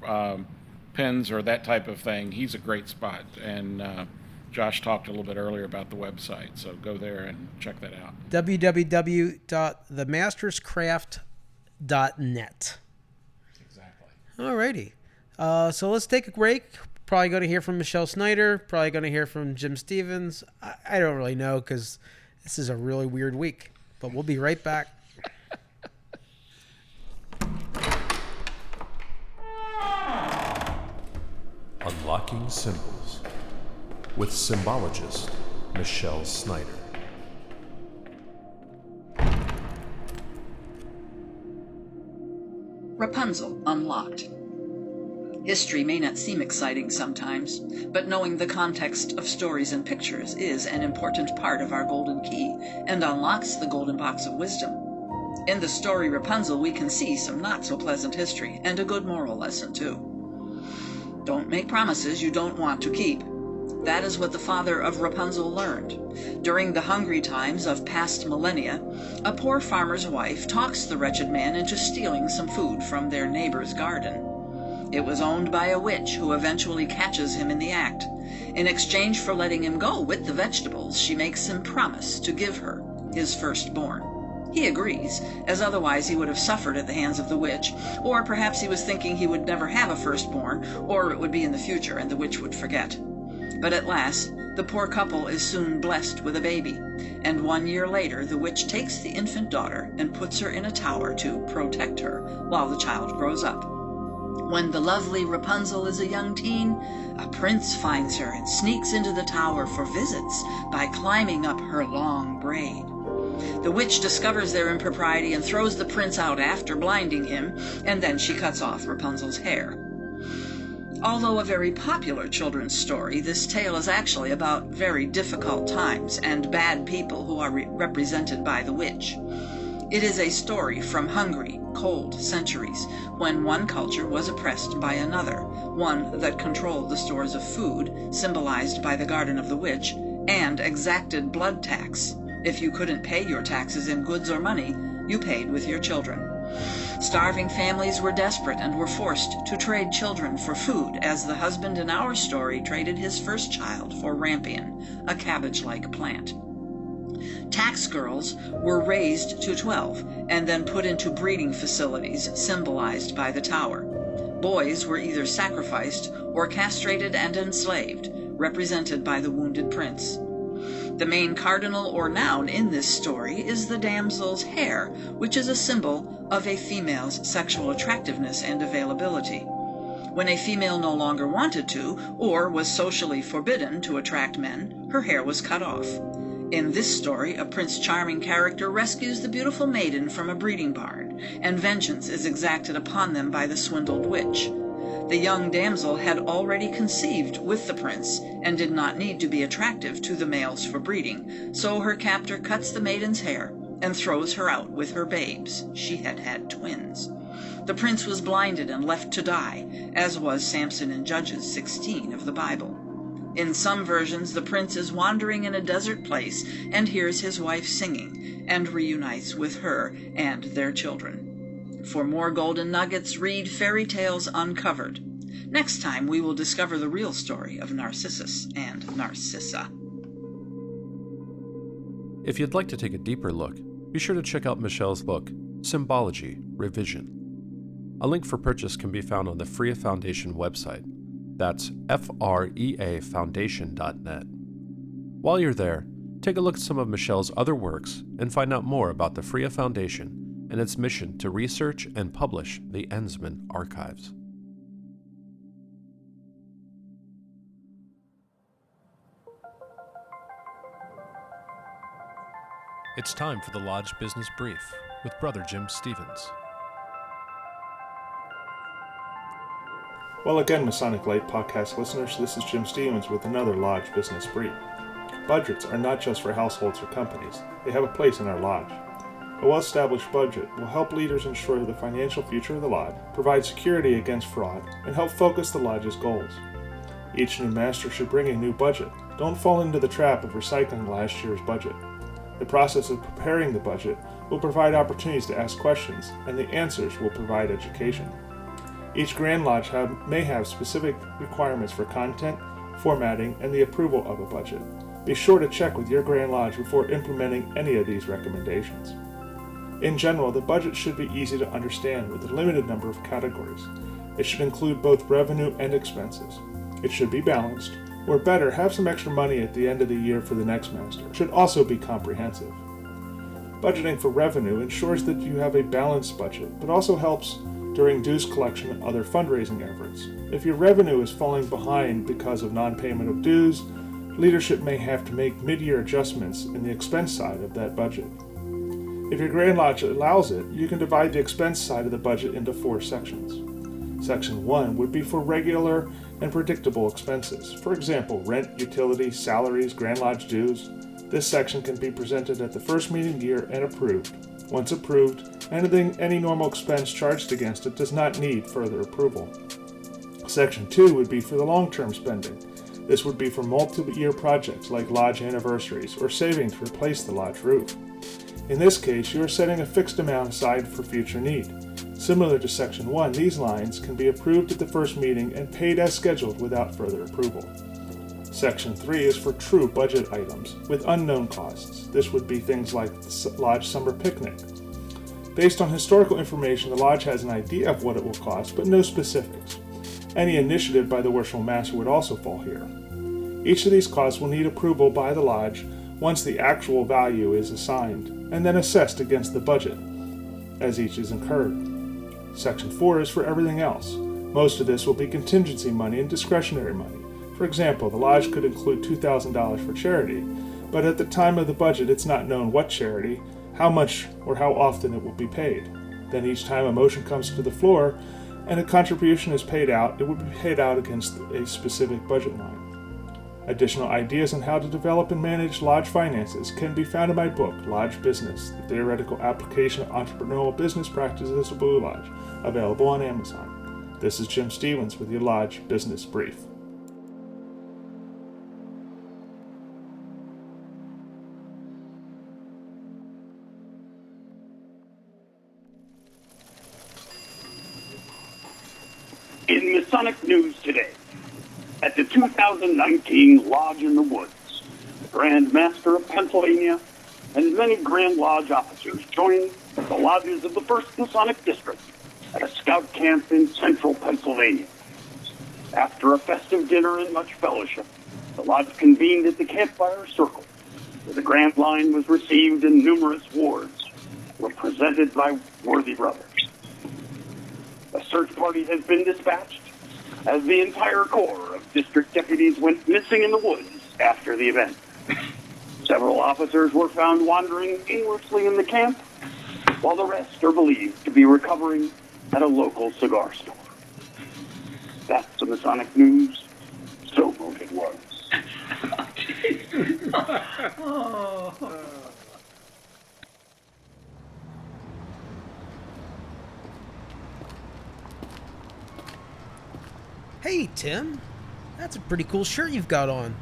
pins or that type of thing, he's a great spot, and Josh talked a little bit earlier about the website, so go there and check that out. www.themasterscraft.net. Exactly. All righty. So let's take a break. Probably going to hear from Michelle Snyder. Probably going to hear from Jim Stevens. I don't really know because this is a really weird week. But we'll be right back. Unlocking Symbols with Symbologist Michelle Snyder. Rapunzel Unlocked. History may not seem exciting sometimes, but knowing the context of stories and pictures is an important part of our golden key and unlocks the golden box of wisdom. In the story Rapunzel, we can see some not-so-pleasant history and a good moral lesson, too. Don't make promises you don't want to keep. That is what the father of Rapunzel learned. During the hungry times of past millennia, a poor farmer's wife talks the wretched man into stealing some food from their neighbor's garden. It was owned by a witch who eventually catches him in the act. In exchange for letting him go with the vegetables, she makes him promise to give her his firstborn. He agrees, as otherwise he would have suffered at the hands of the witch, or perhaps he was thinking he would never have a firstborn, or it would be in the future and the witch would forget. But at last, the poor couple is soon blessed with a baby, and 1 year later the witch takes the infant daughter and puts her in a tower to protect her while the child grows up. When the lovely Rapunzel is a young teen, a prince finds her and sneaks into the tower for visits by climbing up her long braid. The witch discovers their impropriety and throws the prince out after blinding him, and then she cuts off Rapunzel's hair. Although a very popular children's story, this tale is actually about very difficult times and bad people who are represented by the witch. It is a story from hungry, cold centuries, when one culture was oppressed by another, one that controlled the stores of food, symbolized by the Garden of the Witch, and exacted blood tax. If you couldn't pay your taxes in goods or money, you paid with your children. Starving families were desperate and were forced to trade children for food, as the husband in our story traded his first child for rampion, a cabbage-like plant. Tax girls were raised to 12 and then put into breeding facilities, symbolized by the tower. Boys were either sacrificed or castrated and enslaved, represented by the wounded prince. The main cardinal or noun in this story is the damsel's hair, which is a symbol of a female's sexual attractiveness and availability. When a female no longer wanted to, or was socially forbidden to attract men, her hair was cut off. In this story, a Prince Charming character rescues the beautiful maiden from a breeding barn, and vengeance is exacted upon them by the swindled witch. The young damsel had already conceived with the prince and did not need to be attractive to the males for breeding, so her captor cuts the maiden's hair and throws her out with her babes. She had had twins. The prince was blinded and left to die, as was Samson in Judges 16 of the Bible. In some versions, the prince is wandering in a desert place and hears his wife singing and reunites with her and their children. For more golden nuggets, read Fairy Tales Uncovered. Next time, we will discover the real story of Narcissus and Narcissa. If you'd like to take a deeper look, be sure to check out Michelle's book, Symbology Revision. A link for purchase can be found on the Freya Foundation website. That's freafoundation.net. While you're there, take a look at some of Michelle's other works and find out more about the Freya Foundation and its mission to research and publish the Ensman archives. It's time for the Lodge Business Brief with Brother Jim Stevens. Well, again, Masonic Lite podcast listeners, this is Jim Stevens with another Lodge Business Brief. Budgets are not just for households or companies. They have a place in our lodge. A well-established budget will help leaders ensure the financial future of the lodge, provide security against fraud, and help focus the lodge's goals. Each new master should bring a new budget. Don't fall into the trap of recycling last year's budget. The process of preparing the budget will provide opportunities to ask questions, and the answers will provide education. Each Grand Lodge may have specific requirements for content, formatting, and the approval of a budget. Be sure to check with your Grand Lodge before implementing any of these recommendations. In general, the budget should be easy to understand with a limited number of categories. It should include both revenue and expenses. It should be balanced, or better, have some extra money at the end of the year for the next master. It should also be comprehensive. Budgeting for revenue ensures that you have a balanced budget, but also helps during dues collection and other fundraising efforts. If your revenue is falling behind because of non-payment of dues, leadership may have to make mid-year adjustments in the expense side of that budget. If your Grand Lodge allows it, you can divide the expense side of the budget into 4 sections. Section 1 would be for regular and predictable expenses. For example, rent, utilities, salaries, Grand Lodge dues. This section can be presented at the first meeting of the year and approved. Once approved, any normal expense charged against it does not need further approval. Section 2 would be for the long-term spending. This would be for multi-year projects like lodge anniversaries or saving to replace the lodge roof. In this case, you are setting a fixed amount aside for future need. Similar to Section 1, these lines can be approved at the first meeting and paid as scheduled without further approval. Section 3 is for true budget items with unknown costs. This would be things like the Lodge Summer Picnic. Based on historical information, the Lodge has an idea of what it will cost, but no specifics. Any initiative by the Worshipful Master would also fall here. Each of these costs will need approval by the Lodge once the actual value is assigned, and then assessed against the budget as each is incurred. Section 4 is for everything else. Most of this will be contingency money and discretionary money. For example, the Lodge could include $2,000 for charity, but at the time of the budget it's not known what charity, how much, or how often it will be paid. Then each time a motion comes to the floor and a contribution is paid out, it will be paid out against a specific budget line. Additional ideas on how to develop and manage Lodge finances can be found in my book, Lodge Business, the Theoretical Application of Entrepreneurial Business Practices of Blue Lodge, available on Amazon. This is Jim Stevens with your Lodge Business Brief. In Masonic news today, at the 2019 Lodge in the Woods, the Grand Master of Pennsylvania and many Grand Lodge officers joined the lodges of the 1st Masonic District at a scout camp in central Pennsylvania. After a festive dinner and much fellowship, the Lodge convened at the campfire circle, where the Grand Line was received and numerous awards were presented by worthy brothers. A search party has been dispatched as the entire corps of district deputies went missing in the woods after the event. Several officers were found wandering aimlessly in the camp, while the rest are believed to be recovering at a local cigar store. That's the Masonic news. So voted was. Hey, Tim. That's a pretty cool shirt you've got on.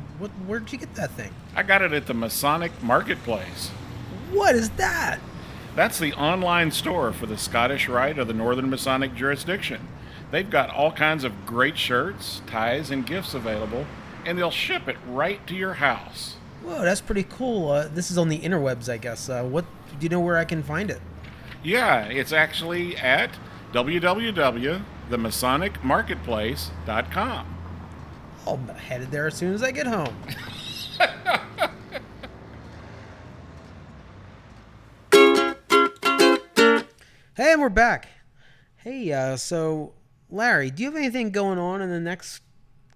Where'd you get that thing? I got it at the Masonic Marketplace. What is that? That's the online store for the Scottish Rite of the Northern Masonic jurisdiction. They've got all kinds of great shirts, ties, and gifts available, and they'll ship it right to your house. Whoa, that's pretty cool. This is on the interwebs, I guess. Do you know where I can find it? Yeah, it's actually at www.themasonicmarketplace.com. I'll be headed there as soon as I get home. Hey, and we're back. Hey, so Larry, do you have anything going on in the next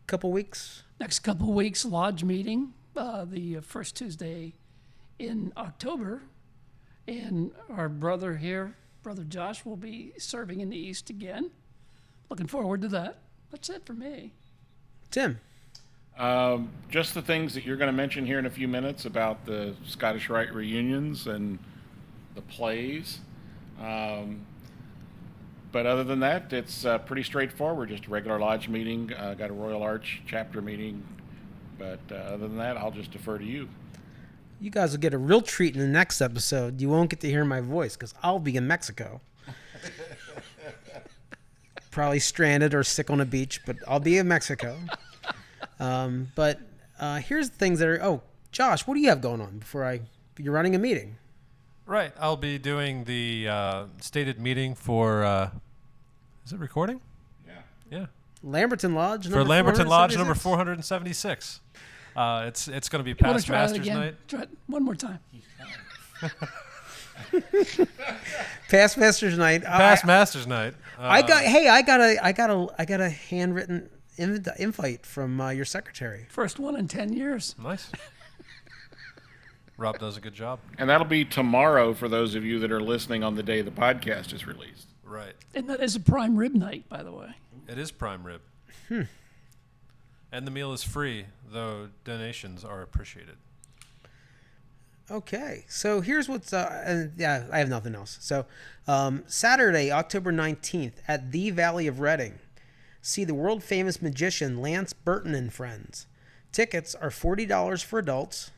couple weeks? Next couple weeks, Lodge meeting, the first Tuesday in October. And our brother here, Brother Josh, will be serving in the East again. Looking forward to that. That's it for me. Tim? Just the things that you're going to mention here in a few minutes about the Scottish Rite reunions and the plays. But other than that, it's pretty straightforward. Just a regular lodge meeting. Got a Royal Arch chapter meeting. But other than that, I'll just defer to you. You guys will get a real treat in the next episode. You won't get to hear my voice because I'll be in Mexico. Probably stranded or sick on a beach, but I'll be in Mexico. But here's the things that are... Oh, Josh, what do you have going on you're running a meeting? Right. I'll be doing the stated meting for... is it recording? Yeah. Lamberton Lodge For Lamberton Lodge number 476. It's going to be past Masters Night. Try it one more time. Past Masters Night. Past Masters Night. I got a handwritten invite from your secretary. First one in 10 years. Nice. Rob does a good job. And that'll be tomorrow for those of you that are listening on the day the podcast is released. Right. And that is a prime rib night, by the way. It is prime rib. And the meal is free, though donations are appreciated. Okay, so here's what's... I have nothing else. So Saturday, October 19th, at the Valley of Reading, see the world-famous magician Lance Burton and Friends. Tickets are $40 for adults,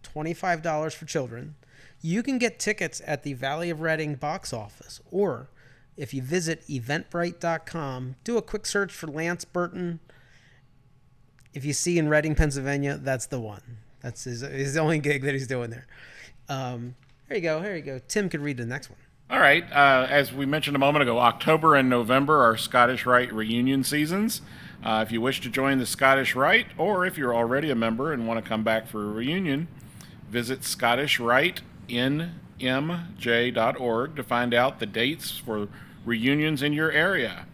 $25 for children. You can get tickets at the Valley of Reading box office, or if you visit eventbrite.com, do a quick search for Lance Burton. If you see in Reading, Pennsylvania, that's the one. That's his only gig that he's doing there. Here you go. Tim could read the next one. All right. As we mentioned a moment ago, October and November are Scottish Rite reunion seasons. If you wish to join the Scottish Rite, or if you're already a member and want to come back for a reunion, visit ScottishRitenMJ.org to find out the dates for reunions in your area.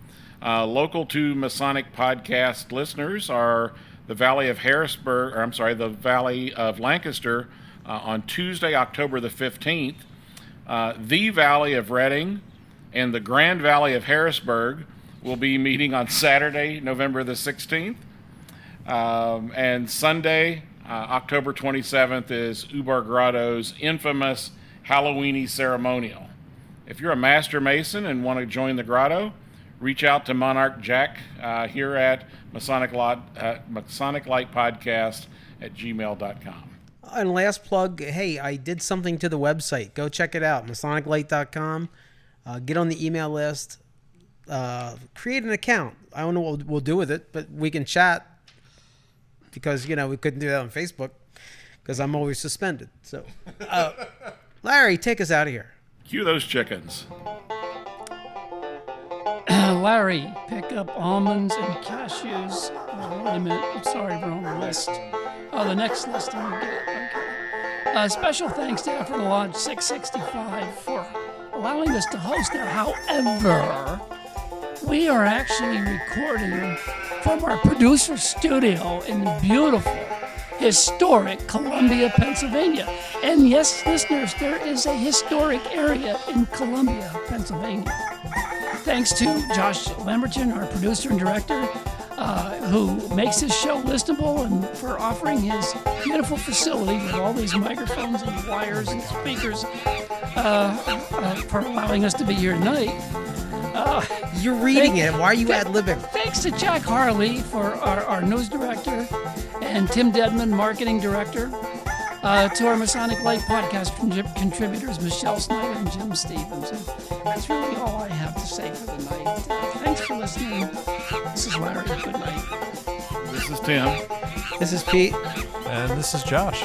Local to Masonic podcast listeners are the Valley of the Valley of Lancaster on Tuesday, October the 15th. The Valley of Reading and the Grand Valley of Harrisburg will be meeting on Saturday, November the 16th. And Sunday, October 27th, is Ubar Grotto's infamous Halloweeny ceremonial. If you're a Master Mason and want to join the grotto, reach out to Monarch Jack here at Masonic Light Podcast at gmail.com. And last plug, hey, I did something to the website. Go check it out, masoniclight.com. Get on the email list. Create an account. I don't know what we'll do with it, but we can chat because, we couldn't do that on Facebook because I'm always suspended. So, Larry, take us out of here. Cue those chickens. Larry, pick up almonds and cashews. Oh, wait a minute. I'm sorry, wrong list. Oh, the next list. Okay. Special thanks to Effort Lodge 665 for allowing us to host there. However, we are actually recording from our producer studio in the beautiful, historic Columbia, Pennsylvania. And yes, listeners, there is a historic area in Columbia, Pennsylvania. Thanks to Josh Lamberton, our producer and director, who makes his show listenable, and for offering his beautiful facility with all these microphones and wires and speakers, for allowing us to be here tonight. You're reading it. Why are you ad-libbing? Thanks to Jack Harley for our news director, and Tim Dedman, marketing director. To our Masonic Light podcast contributors, Michelle Snyder and Jim Stevens. And that's really all I have to say for the night. Thanks for listening. This is Larry. Good night. This is Tim. This is Pete. And this is Josh.